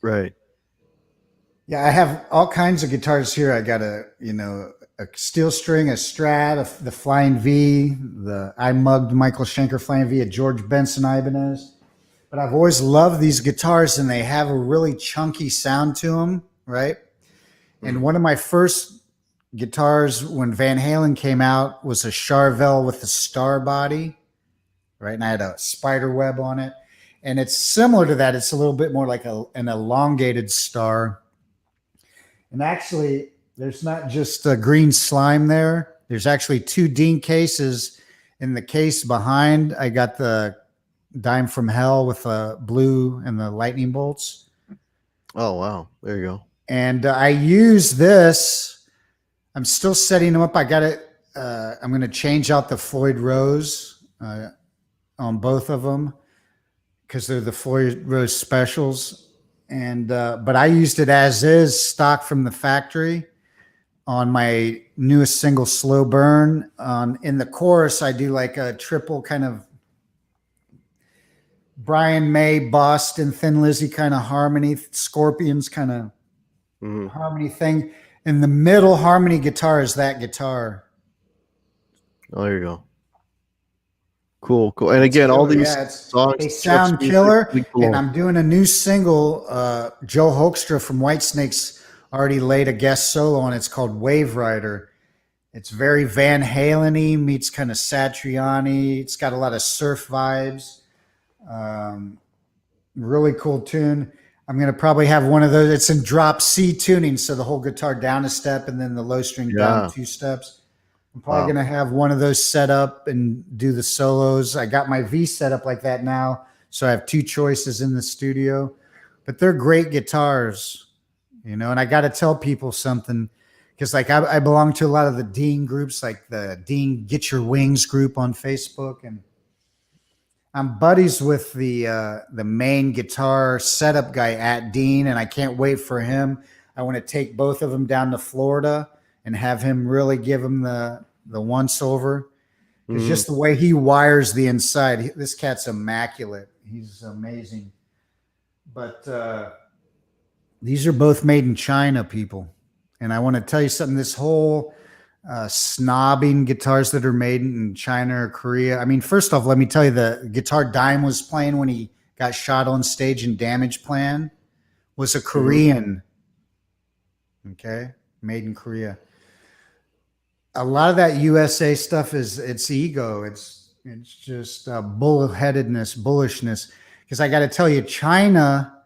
Right. Yeah, I have all kinds of guitars here. I got a steel string, a Strat, the Flying V, I mugged Michael Schenker Flying V, a George Benson Ibanez. But I've always loved these guitars, and they have a really chunky sound to them, right? And one of my first guitars when Van Halen came out was a Charvel with a star body, right? And I had a spider web on it. And it's similar to that. It's a little bit more like an elongated star. And actually, there's not just a green slime there. There's actually 2 Dean cases. In the case behind, I got the Dime from Hell with the blue and the lightning bolts. Oh, wow. There you go. And I use this. I'm still setting them up. I got it. I'm going to change out the Floyd Rose on both of them because they're the Floyd Rose specials. And but I used it as is, stock from the factory, on my newest single, Slow Burn. In the chorus, I do like a triple kind of Brian May, Boston, Thin Lizzy kind of harmony, Scorpions kind of harmony thing. In the middle harmony guitar is that guitar. Oh, there you go. Cool. And again, all these songs, they sound killer. And I'm doing a new single. Joe Hoekstra from Whitesnake's already laid a guest solo on it. It's called Wave Rider. It's very Van Halen-y meets kind of Satriani. It's got a lot of surf vibes. Really cool tune. I'm going to probably have one of those. It's in drop C tuning, so the whole guitar down a step and then the low string down 2 steps. I'm probably going to have one of those set up and do the solos. I got my V set up like that now, so I have 2 choices in the studio. But they're great guitars, you know. And I got to tell people something, because like I belong to a lot of the Dean groups, like the Dean Get Your Wings group on Facebook, and I'm buddies with the main guitar setup guy at Dean, and I can't wait for him. I want to take both of them down to Florida and have him really give them the once over. It's Mhm. just the way he wires the inside. This cat's immaculate. He's amazing. But these are both made in China, people. And I want to tell you something. This whole snobbing guitars that are made in China or Korea. I mean, first off, let me tell you, the guitar Dime was playing when he got shot on stage in Damage Plan was a Mhm. Korean. Okay, made in Korea. A lot of that USA stuff is it's ego. It's just bullheadedness, bullishness. Because I got to tell you, China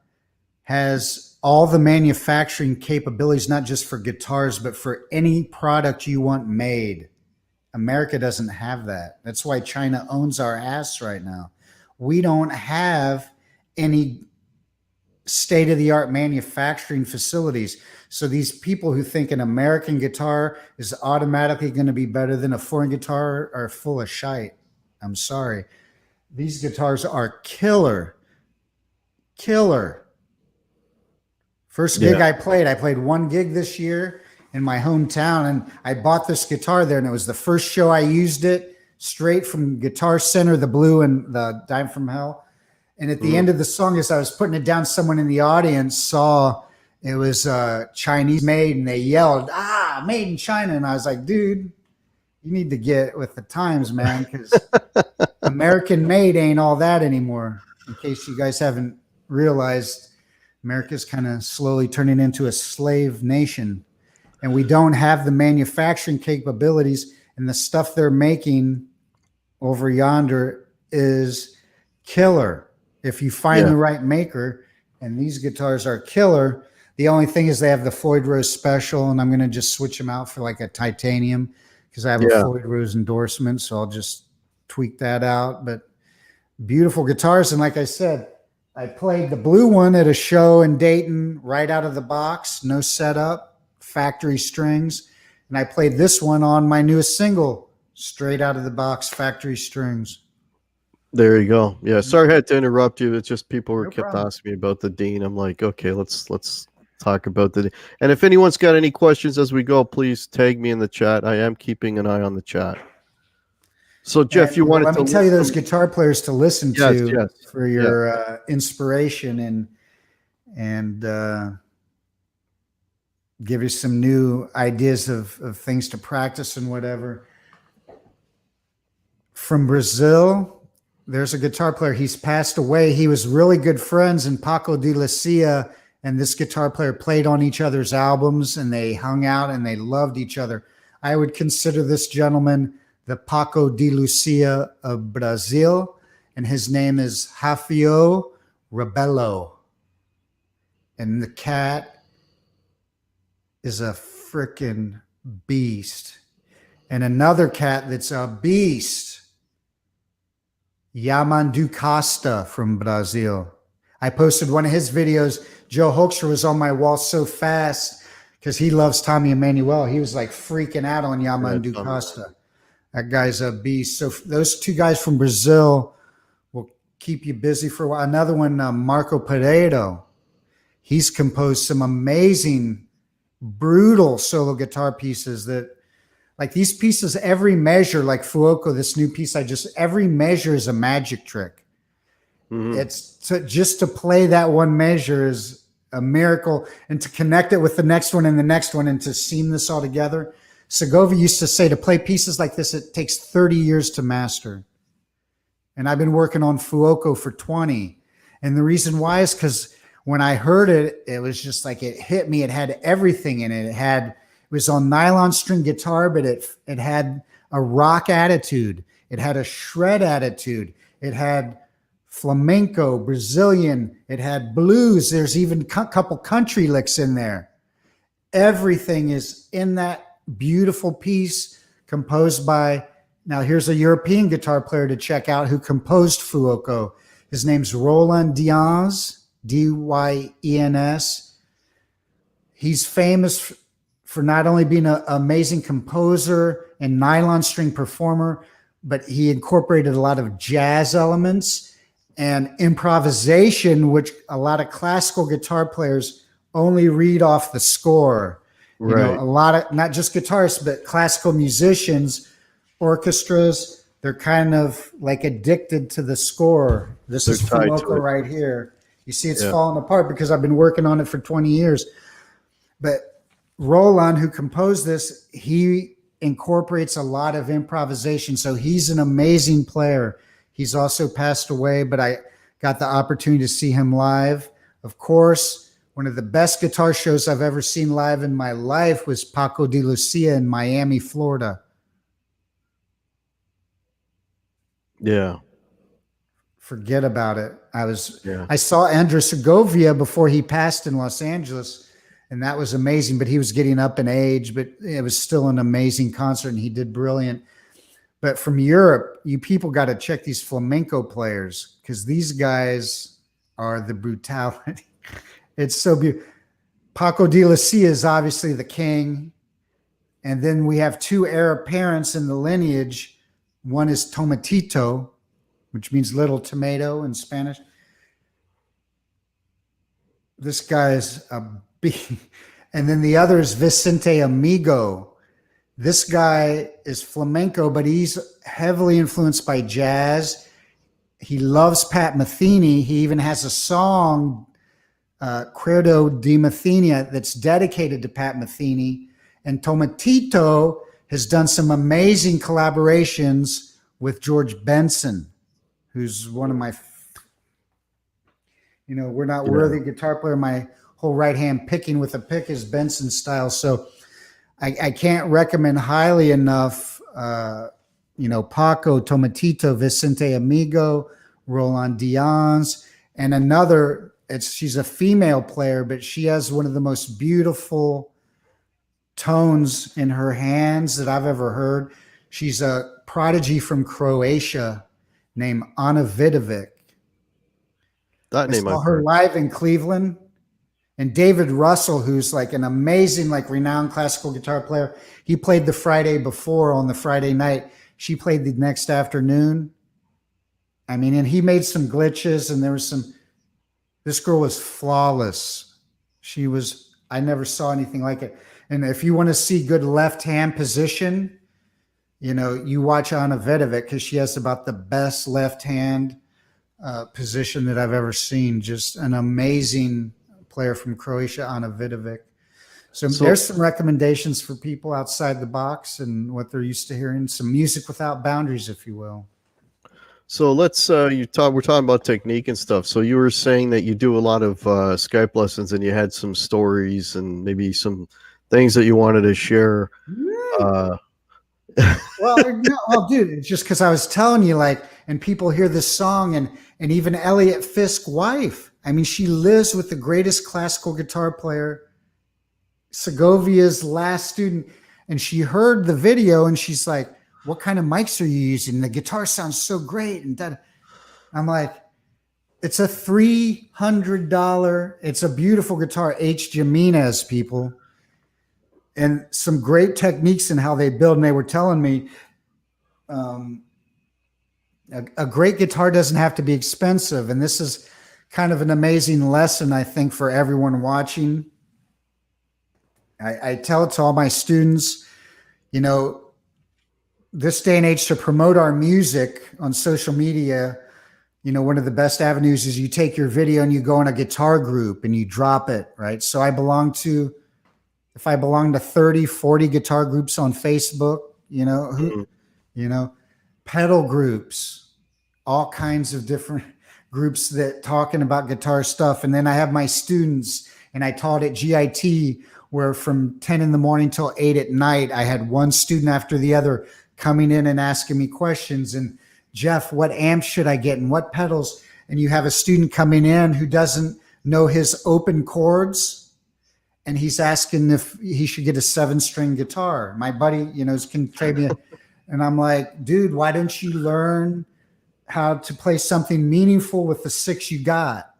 has all the manufacturing capabilities, not just for guitars, but for any product you want made. America doesn't have that. That's why China owns our ass right now. We don't have any state of the art manufacturing facilities. So these people who think an American guitar is automatically going to be better than a foreign guitar are full of shite. I'm sorry. These guitars are killer. Killer. First gig I played one gig this year in my hometown, and I bought this guitar there, and it was the first show I used it straight from Guitar Center, the blue and the Dime from Hell. And at the end of the song, as I was putting it down, someone in the audience saw it was Chinese made, and they yelled, "Ah, made in China!" And I was like, "Dude, you need to get with the times, man, because American made ain't all that anymore." In case you guys haven't realized, America's kind of slowly turning into a slave nation, and we don't have the manufacturing capabilities, and the stuff they're making over yonder is killer if you find the right maker. And these guitars are killer. The only thing is they have the Floyd Rose special, and I'm going to just switch them out for like a titanium because I have a Floyd Rose endorsement, so I'll just tweak that out. But beautiful guitars, and like I said, I played the blue one at a show in Dayton right out of the box, no setup, factory strings. And I played this one on my newest single, straight out of the box, factory strings. There you go. Yeah, sorry I had to interrupt you. It's just people No kept problem. asking me about the Dean. I'm like, okay, let's talk about the. And if anyone's got any questions as we go, please tag me in the chat. I am keeping an eye on the chat. So Jeff, you wanted let to me tell you those guitar players to listen to for your inspiration and give you some new ideas of things to practice and whatever. From Brazil, there's a guitar player. He's passed away. He was really good friends, and Paco de Lucia and this guitar player played on each other's albums, and they hung out and they loved each other. I would consider this gentleman the Paco de Lucia of Brazil, and his name is Rafael Rebelo. And the cat is a freaking beast. And another cat that's a beast, Yamandu Costa from Brazil. I posted one of his videos. Joe Hoekstra was on my wall so fast because he loves Tommy Emmanuel. He was like freaking out on Yamandu Costa. That guy's a beast. So those two guys from Brazil will keep you busy for a while. Another one, Marco Pereiro. He's composed some amazing, brutal solo guitar pieces that, like these pieces, every measure, like Fuoco, this new piece every measure is a magic trick. It's just to play that one measure is a miracle, and to connect it with the next one and the next one and to seam this all together. Segovia used to say to play pieces like this, it takes 30 years to master. And I've been working on Fuoco for 20. And the reason why is because when I heard it, it was just like it hit me. It had everything in it. It was on nylon string guitar, but it had a rock attitude. It had a shred attitude. It had flamenco, Brazilian. It had blues. There's even a couple country licks in there. Everything is in that beautiful piece composed by, now here's a European guitar player to check out who composed Fuoco. His name's Roland Dyens, Dyens. He's famous for not only being an amazing composer and nylon string performer, but he incorporated a lot of jazz elements and improvisation, which a lot of classical guitar players only read off the score. You know, a lot of, not just guitarists, but classical musicians, orchestras they're kind of like addicted to the score. This They're is tied to Flamenco it. right here. You see it's Yeah. falling apart because I've been working on it for 20 years. But Roland, who composed this, he incorporates a lot of improvisation. So he's an amazing player. He's also passed away, but I got the opportunity to see him live. Of course, one of the best guitar shows I've ever seen live in my life was Paco de Lucia in Miami, Florida. Yeah. Forget about it. Yeah. I saw Andrew Segovia before he passed in Los Angeles, and that was amazing. But he was getting up in age, but it was still an amazing concert, and he did brilliant. But from Europe, you people got to check these flamenco players because these guys are the brutality. It's so beautiful. Paco de Lucia is obviously the king. And then we have two heir apparents in the lineage. One is Tomatito, which means little tomato in Spanish. This guy is a big. And then the other is Vicente Amigo. This guy is flamenco, but he's heavily influenced by jazz. He loves Pat Metheny. He even has a song, Credo di Metheny, that's dedicated to Pat Metheny. And Tomatito has done some amazing collaborations with George Benson, who's one of my, we're not worthy guitar player. My whole right hand picking with a pick is Benson style. So I can't recommend highly enough, Paco, Tomatito, Vicente Amigo, Roland Dions, and another, she's a female player, but she has one of the most beautiful tones in her hands that I've ever heard. She's a prodigy from Croatia named Ana Vidovic. That name I saw her live in Cleveland. And David Russell, who's like an amazing, like renowned classical guitar player, he played the Friday before on the Friday night. She played the next afternoon. I mean, and he made some glitches and there was this girl was flawless. I never saw anything like it. And if you want to see good left hand position, you watch Ana Vidovic because she has about the best left hand position that I've ever seen. Just an amazing player from Croatia, Ana Vidovic. So there's some recommendations for people outside the box and what they're used to hearing. Some music without boundaries, if you will. So let's we're talking about technique and stuff. So you were saying that you do a lot of Skype lessons and you had some stories and maybe some things that you wanted to share. Well, dude, it's just because I was telling you, and people hear this song and even Elliot Fisk's wife. I mean, she lives with the greatest classical guitar player, Segovia's last student, and she heard the video and she's like, "What kind of mics are you using? The guitar sounds so great." And I'm like, "It's a $300. It's a beautiful guitar, H. Jimenez, people, and some great techniques in how they build." And they were telling me, a great guitar doesn't have to be expensive, and this is kind of an amazing lesson, I think, for everyone watching. I tell it to all my students, this day and age, to promote our music on social media, one of the best avenues is you take your video and you go in a guitar group and you drop it, right? So if I belong to 30, 40 guitar groups on Facebook, pedal groups, all kinds of different groups that talking about guitar stuff. And then I have my students, and I taught at GIT where from 10 in the morning till 8 at night, I had one student after the other coming in and asking me questions. And Jeff, what amp should I get and what pedals? And you have a student coming in who doesn't know his open chords, and he's asking if he should get a 7-string guitar. My buddy, can trade me. And I'm like, dude, why don't you learn how to play something meaningful with the 6 you got?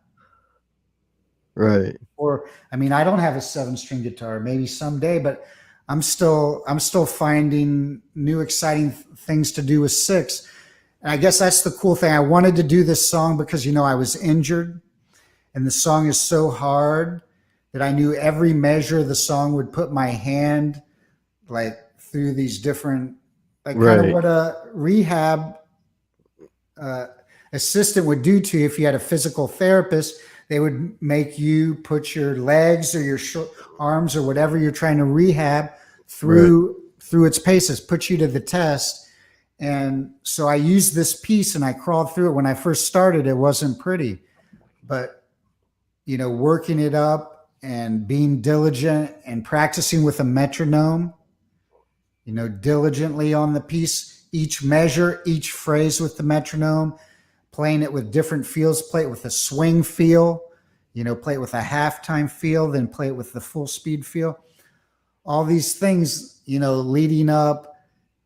Right. Or, I don't have a 7-string guitar, maybe someday, but I'm still finding new exciting things to do with 6. And I guess that's the cool thing. I wanted to do this song because, I was injured, and the song is so hard that I knew every measure of the song would put my hand through these different like kind of Right. what a rehab uh, assistant would do to you if you had a physical therapist. They would make you put your legs or your arms or whatever you're trying to rehab Right. through its paces, put you to the test. And so I used this piece and I crawled through it. When I first started, it wasn't pretty, but working it up and being diligent and practicing with a metronome, diligently on the piece, each measure, each phrase with the metronome, playing it with different feels, play it with a swing feel, play it with a halftime feel, then play it with the full speed feel. All these things, leading up.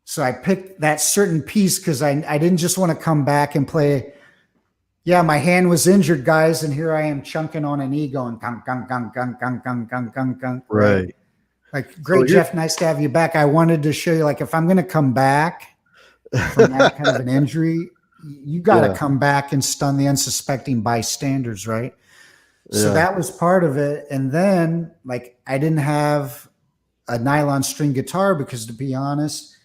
So I picked that certain piece because I didn't just want to come back and play. Yeah, my hand was injured, guys, and here I am chunking on an E going gunk, gunk, gunk, gunk, gunk, gunk, gunk, gunk, gunk, right? Right. Like, So great, Jeff, nice to have you back. I wanted to show you, like, if I'm going to come back from that kind of an injury, you got to come back and stun the unsuspecting bystanders, right? So that was part of it. And then, like, I didn't have a nylon string guitar because, to be honest,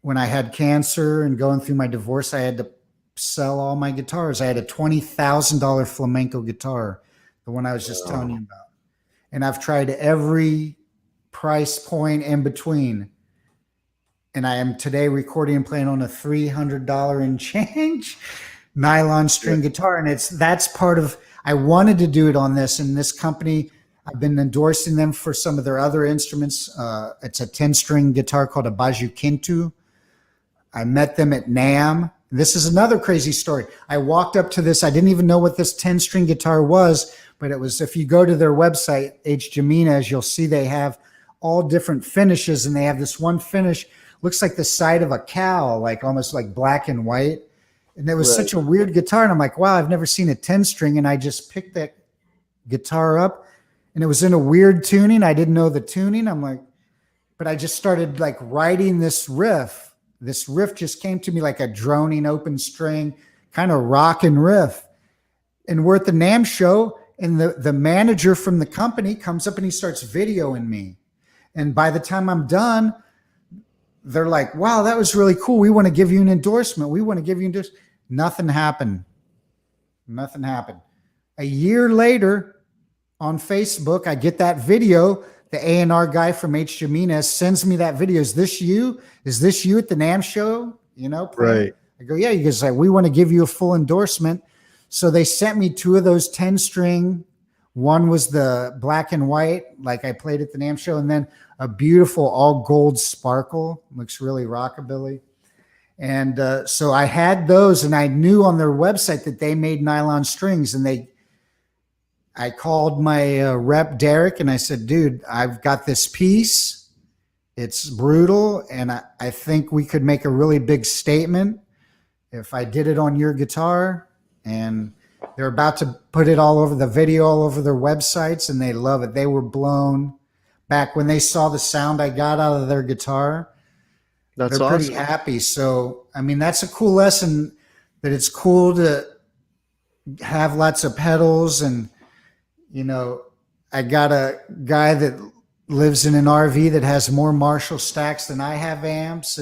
when I had cancer and going through my divorce, I had to sell all my guitars. I had a $20,000 flamenco guitar, the one I was just telling you about. And I've tried every price point in between. And I am today recording and playing on a $300 and change nylon string guitar. And that's part of, I wanted to do it on this. And this company, I've been endorsing them for some of their other instruments. It's a 10-string guitar called a Baji Kintu. I met them at NAMM. This is another crazy story. I walked up to this. I didn't even know what this 10-string guitar was, but it was, if you go to their website, Ibanez, you'll see they have all different finishes, and they have this one finish, looks like the side of a cow, like almost like black and white. And it was such a weird guitar. And I'm like, wow, I've never seen a 10-string. And I just picked that guitar up, and it was in a weird tuning. I didn't know the tuning. I'm like, but I just started like writing this riff. This riff just came to me like a droning open string, kind of rockin' riff. And we're at the NAMM show, and the manager from the company comes up and he starts videoing me. And by the time I'm done, they're like, wow, that was really cool. We want to give you an endorsement. We want to give you an endorsement. Nothing happened. Nothing happened. A year later on Facebook, I get that video. The A&R guy from H. Jimenez sends me that video. Is this you? Is this you at the NAMM show? Right. I go, yeah. He goes, like, we want to give you a full endorsement. So they sent me 2 of those 10-string. One was the black and white, like I played at the NAMM show, and then a beautiful all gold sparkle. Looks really rockabilly. And so I had those, and I knew on their website that they made nylon strings, and I called my rep, Derek, and I said, dude, I've got this piece. It's brutal, and I think we could make a really big statement if I did it on your guitar. And they're about to put it all over the video, all over their websites, and they love it. They were blown back when they saw the sound I got out of their guitar. That's They're pretty happy. So, I mean, that's a cool lesson, that it's cool to have lots of pedals. And, I got a guy that lives in an RV that has more Marshall stacks than I have amps.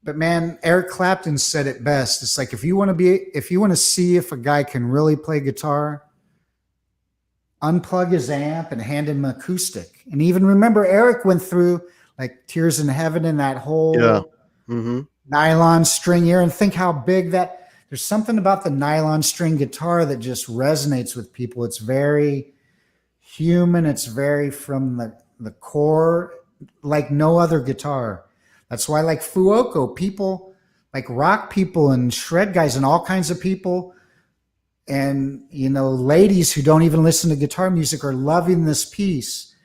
But man, Eric Clapton said it best. It's like, if you want to see if a guy can really play guitar, unplug his amp and hand him an acoustic. And even remember, Eric went through like Tears in Heaven and that whole nylon string ear, and think how big that, there's something about the nylon string guitar that just resonates with people. It's very human. It's very from the core, like no other guitar. That's why, like Fuoco, people like rock people and shred guys and all kinds of people, and ladies who don't even listen to guitar music are loving this piece,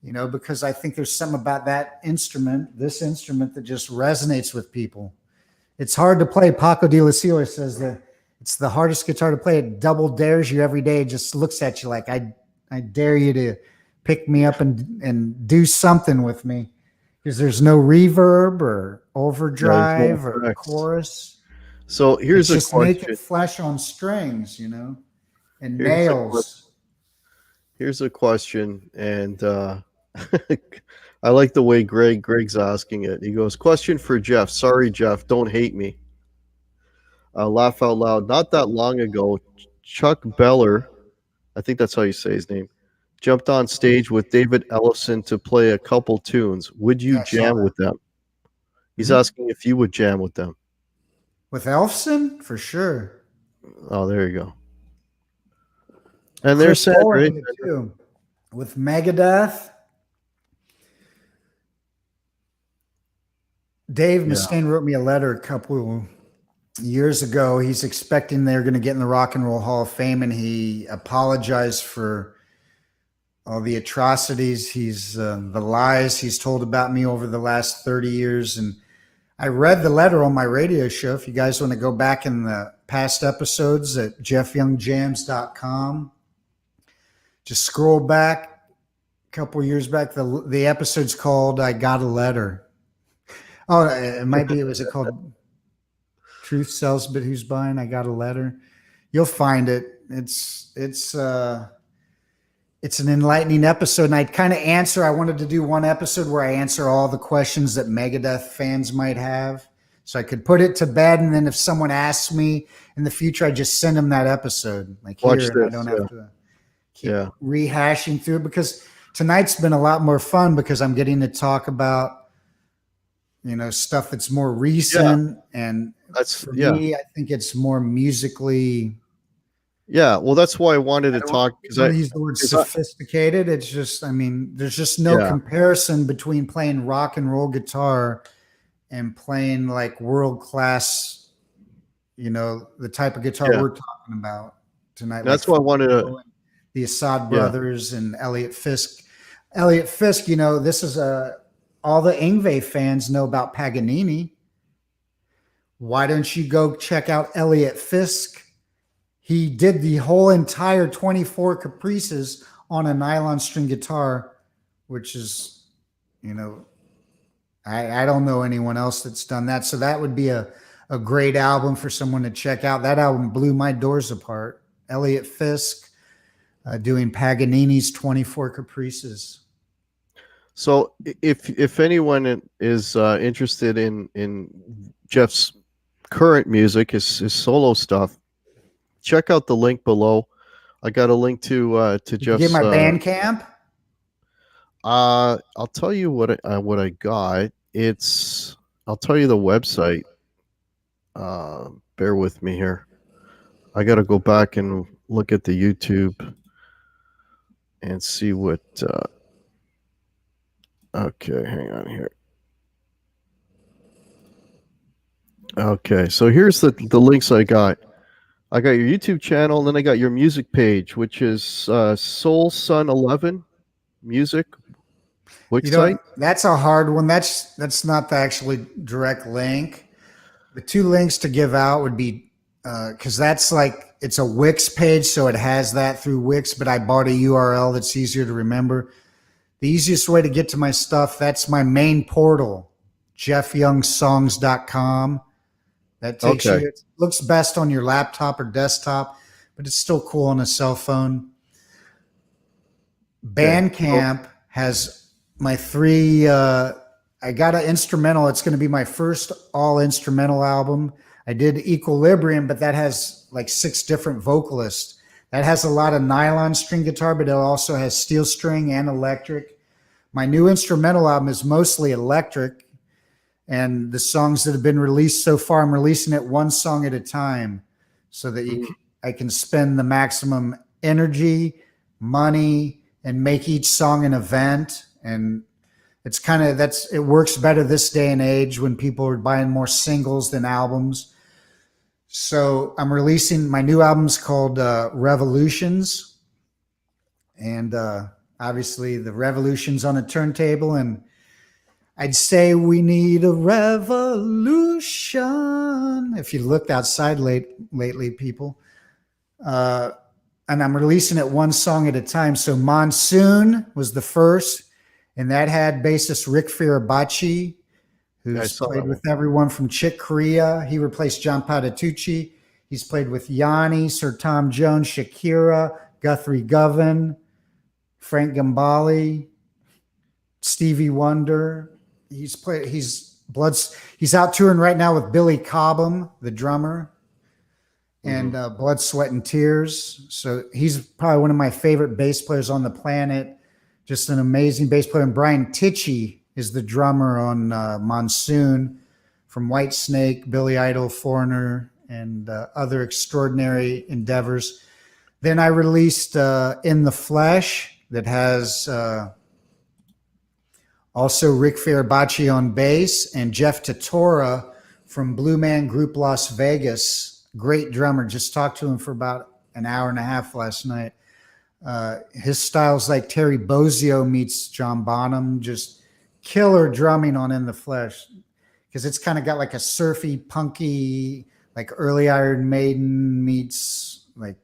because I think there's something about this instrument that just resonates with people. It's hard to play. Paco de la Sierra says that it's the hardest guitar to play. It double dares you every day. It just looks at you like, I dare you to pick me up and do something with me. Because there's no reverb or overdrive or chorus. So here's a question. Make it flesh on strings, and nails. Here's a question, and I like the way Greg's asking it. He goes, question for Jeff. Sorry, Jeff, don't hate me. Laugh out loud. Not that long ago, Chuck Beller, I think that's how you say his name, jumped on stage with David Ellison to play a couple tunes. Would you Yeah, I saw jam that. with them? He's Mhm. asking if you would jam with them. With Elfson, for sure. Oh, there you go. And there's Chris Sandra. Poland too. With Megadeth, Dave Yeah. Mustaine wrote me a letter a couple years ago. He's expecting they're going to get in the Rock and Roll Hall of Fame, and he apologized for all the atrocities the lies he's told about me over the last 30 years. And I read the letter on my radio show. If you guys want to go back in the past episodes at jeffyoungjams.com, just scroll back a couple years back. The episode's called I Got a Letter. Oh, was it called Truth Sells, but Who's Buying? I Got a Letter. You'll find it. It's an enlightening episode. And I wanted to do one episode where I answer all the questions that Megadeth fans might have. So I could put it to bed. And then if someone asks me in the future, I just send them that episode. Like Watch here, this, and I don't have to keep rehashing through it, because tonight's been a lot more fun because I'm getting to talk about, stuff that's more recent. And for me, I think it's more musically. Yeah, well, that's why I wanted to talk, because I use the word sophisticated. It's just, there's just no comparison between playing rock and roll guitar and playing like world class, the type of guitar we're talking about tonight. That's why I wanted to. The Assad Brothers and Elliot Fisk. Elliot Fisk, this is all the Yngwie fans know about Paganini. Why don't you go check out Elliot Fisk? He did the whole entire 24 Caprices on a nylon string guitar, which is, I don't know anyone else that's done that. So that would be a great album for someone to check out. That album blew my doors apart. Elliot Fisk doing Paganini's 24 Caprices. So if anyone is interested in Jeff's current music, his solo stuff, check out the link below. I got a link to Jeff's. Get my Bandcamp. I'll tell you what I got. I'll tell you the website. Bear with me here. I got to go back and look at the YouTube and see what. Okay, hang on here. Okay, so here's the links I got. I got your YouTube channel, and then I got your music page, which is Soul Sun 11 Music. Which site? That's a hard one. That's not the actually direct link. The two links to give out would be because that's like it's a Wix page, so it has that through Wix. But I bought a URL that's easier to remember. The easiest way to get to my stuff, that's my main portal, jeffyoungsongs.com. That takes you. It looks best on your laptop or desktop, but it's still cool on a cell phone. Bandcamp has my three. I got an instrumental. It's going to be my first all instrumental album. I did Equilibrium, but that has like 6 different vocalists. That has a lot of nylon string guitar, but it also has steel string and electric. My new instrumental album is mostly electric. And the songs that have been released so far, I'm releasing it one song at a time so that I can spend the maximum energy, money, and make each song an event. And it's it works better this day and age when people are buying more singles than albums. So I'm releasing my new album's called Revolutions. And obviously the Revolution's on a turntable, and I'd say we need a revolution. If you looked outside lately, people. And I'm releasing it one song at a time. So Monsoon was the first, and that had bassist Rick Firabachi, who's played with everyone from Chick Corea. He replaced John Patitucci. He's played with Yanni, Sir Tom Jones, Shakira, Guthrie Govan, Frank Gambale. Stevie Wonder. He's out touring right now with Billy Cobham, the drummer, and Blood, Sweat, and Tears. So he's probably one of my favorite bass players on the planet. Just an amazing bass player. And Brian Tichy is the drummer on Monsoon from Whitesnake, Billy Idol, Foreigner, and other extraordinary endeavors. Then I released In the Flesh that has also Rick Farabaci on bass and Jeff Tatora from Blue Man Group Las Vegas. Great drummer. Just talked to him for about an hour and a half last night. His style's like Terry Bozzio meets John Bonham. Just killer drumming on In the Flesh, because it's kind of got like a surfy, punky, like early Iron Maiden meets like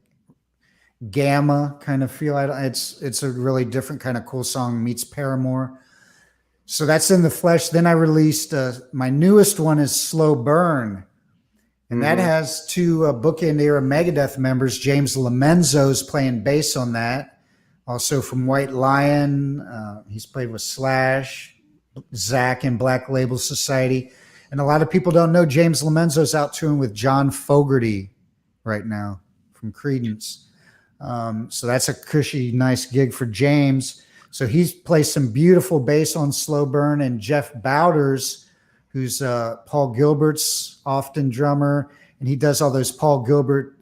Gamma kind of feel. It's a really different kind of cool song, meets Paramore. So that's In the Flesh. Then I released my newest one is Slow Burn. And that has two bookend era Megadeth members. James Lomenzo's playing bass on that. Also from White Lion. He's played with Slash, Zach and Black Label Society. And a lot of people don't know James Lomenzo's out touring with John Fogerty right now from Creedence. So that's a cushy, nice gig for James. So he's plays some beautiful bass on Slow Burn. And Jeff Bowders, who's Paul Gilbert's often drummer, and he does all those Paul Gilbert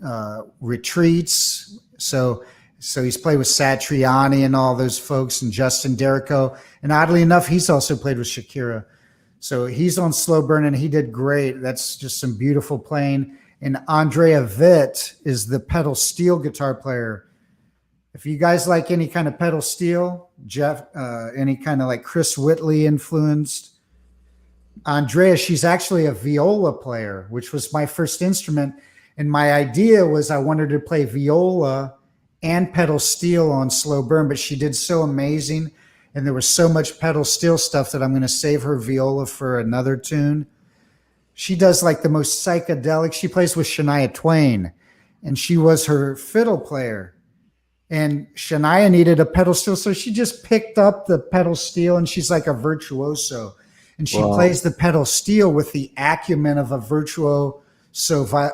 retreats. So he's played with Satriani and all those folks, and Justin Derrico. And oddly enough, he's also played with Shakira. So he's on Slow Burn, and he did great. That's just some beautiful playing. And Andrea Witt is the pedal steel guitar player. If you guys like any kind of pedal steel, Jeff, any kind of like Chris Whitley influenced, Andrea, she's actually a viola player, which was my first instrument. And my idea was I wanted her to play viola and pedal steel on Slow Burn, but she did so amazing. And there was so much pedal steel stuff that I'm going to save her viola for another tune. She does like the most psychedelic. She plays with Shania Twain, and she was her fiddle player. And Shania needed a pedal steel, so she just picked up the pedal steel, and she's like a virtuoso. And she plays the pedal steel with the acumen of a virtuoso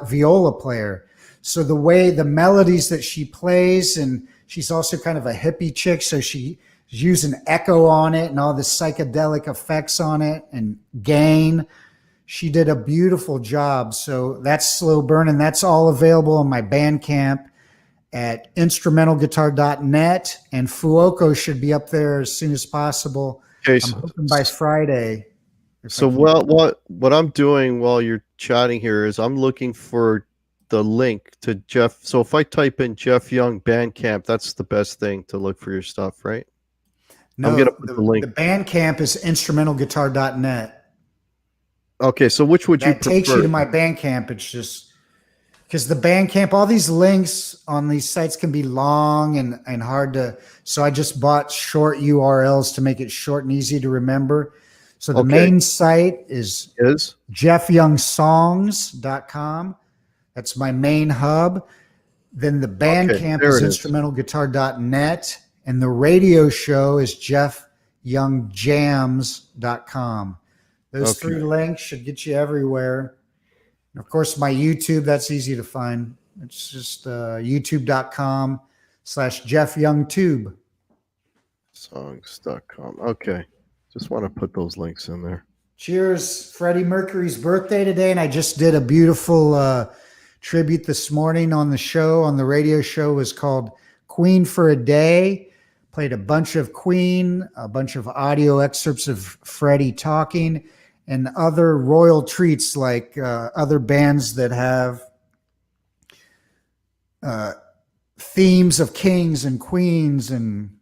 viola player. So the way the melodies that she plays, and she's also kind of a hippie chick, so she's using echo on it and all the psychedelic effects on it and gain. She did a beautiful job. So that's Slow Burn, and that's all available on my Bandcamp at instrumentalguitar.net, and Fuoco should be up there as soon as possible. Okay, I'm hoping by Friday. So what I'm doing while you're chatting here is I'm looking for the link to Jeff. So if I type in Jeff Young Bandcamp, that's the best thing to look for your stuff, right? No, I'm gonna put the link. The Bandcamp is instrumentalguitar.net. Okay, so which would you prefer? That takes you to my Bandcamp. It's just because the Bandcamp, all these links on these sites can be long and hard to. So I just bought short URLs to make it short and easy to remember. So the main site is jeffyoungsongs.com. That's my main hub. Then the Bandcamp is instrumentalguitar.net. And the radio show is jeffyoungjams.com. Those three links should get you everywhere. And of course, my YouTube, that's easy to find. It's just youtube.com/jeffyoungtube. Songs.com. Okay. Just want to put those links in there. Cheers. Freddie Mercury's birthday today, and I just did a beautiful tribute this morning on the show. On the radio show was called Queen for a Day. Played a bunch of Queen, a bunch of audio excerpts of Freddie talking, and other royal treats like other bands that have themes of kings and queens and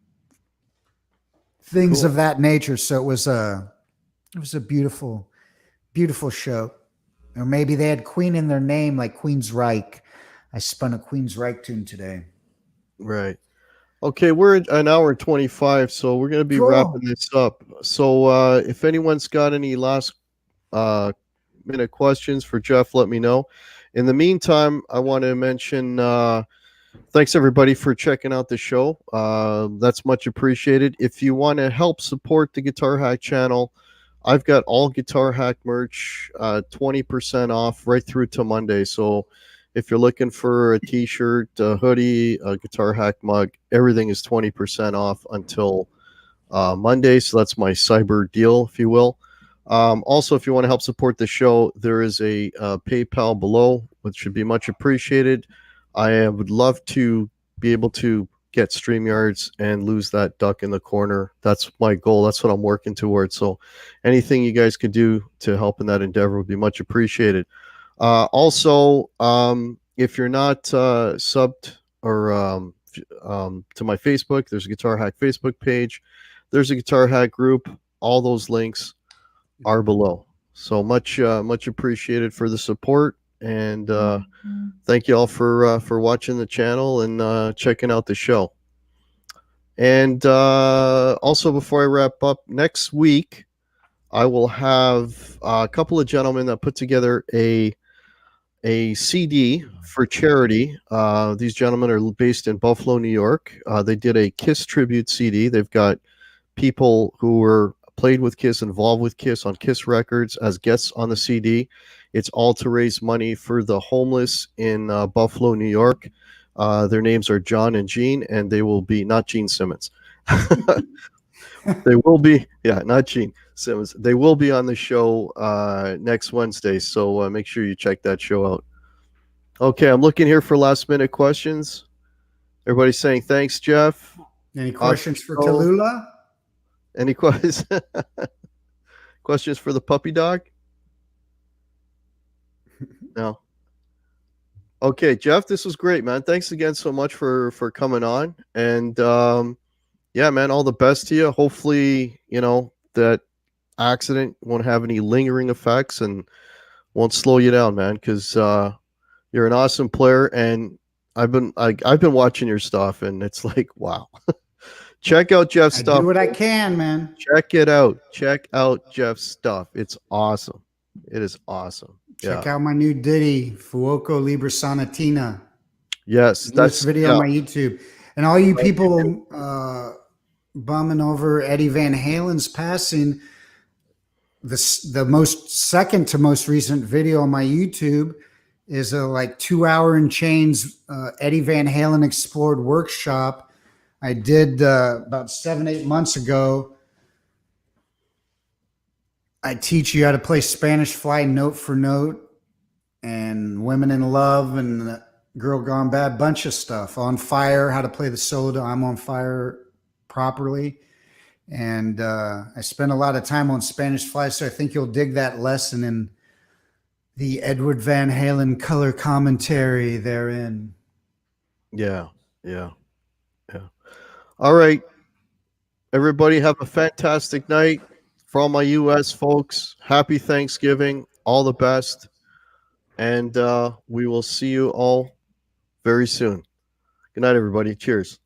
things of that nature. So it was a beautiful, beautiful show. Or maybe they had Queen in their name, like Queensryche. I spun a Queensryche tune today. Right. Okay, we're at an hour and 25, so we're going to be wrapping this up. So if anyone's got any last minute questions for Jeff, let me know. In the meantime, I want to mention Thanks everybody for checking out the show. That's much appreciated. If you want to help support the Guitar Hack channel, I've got all Guitar Hack merch, 20% off right through to Monday. So if you're looking for a t-shirt, a hoodie, a Guitar Hack mug, everything is 20% off until Monday. So that's my cyber deal, if you will. Also, if you want to help support the show, there is a PayPal below, which should be much appreciated. I would love to be able to get StreamYards and lose that duck in the corner. That's my goal. That's what I'm working towards. So anything you guys could do to help in that endeavor would be much appreciated. Also, if you're not subbed or to my Facebook, there's a Guitar Hack Facebook page. There's a Guitar Hack group. All those links are below. So much appreciated for the support, and thank you all for watching the channel and checking out the show. And also, before I wrap up, next week I will have a couple of gentlemen that put together a CD for charity. These gentlemen are based in Buffalo, New York. They did a Kiss tribute CD. They've got people who were played with Kiss, involved with Kiss on Kiss Records as guests on the CD. It's all to raise money for the homeless in Buffalo, New York. Their names are John and Gene, and they will be, not Gene Simmons. They will be, yeah, not Gene Simmons. They will be on the show next Wednesday, so make sure you check that show out. Okay, I'm looking here for last minute questions. Everybody's saying thanks, Jeff. Any questions for Tallulah? Any questions? Questions for the puppy dog? No. Okay, Jeff, this was great, man. Thanks again so much for coming on. And yeah, man, all the best to you. Hopefully, you know, that accident won't have any lingering effects and won't slow you down, man, because you're an awesome player, and I've been watching your stuff, and it's like, wow. Check out Jeff's stuff. I do what I can, man. Check it out. Check out Jeff's stuff. It's awesome. It is awesome. Check out my new ditty, Fuoco Libre Sonatina. Yes, that's video on my YouTube. And all you people bumming over Eddie Van Halen's passing, the most second to most recent video on my YouTube is a like 2 hour and change Eddie Van Halen Explored workshop I did about 7-8 months ago. I teach you how to play Spanish Fly note for note, and Women in Love, and Girl Gone Bad, bunch of stuff. On Fire, how to play the solo to I'm on Fire properly. And I spent a lot of time on Spanish Fly, so I think you'll dig that lesson in the Edward Van Halen color commentary therein. Yeah. All right, everybody, have a fantastic night. For all my U.S. folks, happy Thanksgiving. All the best. And we will see you all very soon. Good night, everybody. Cheers.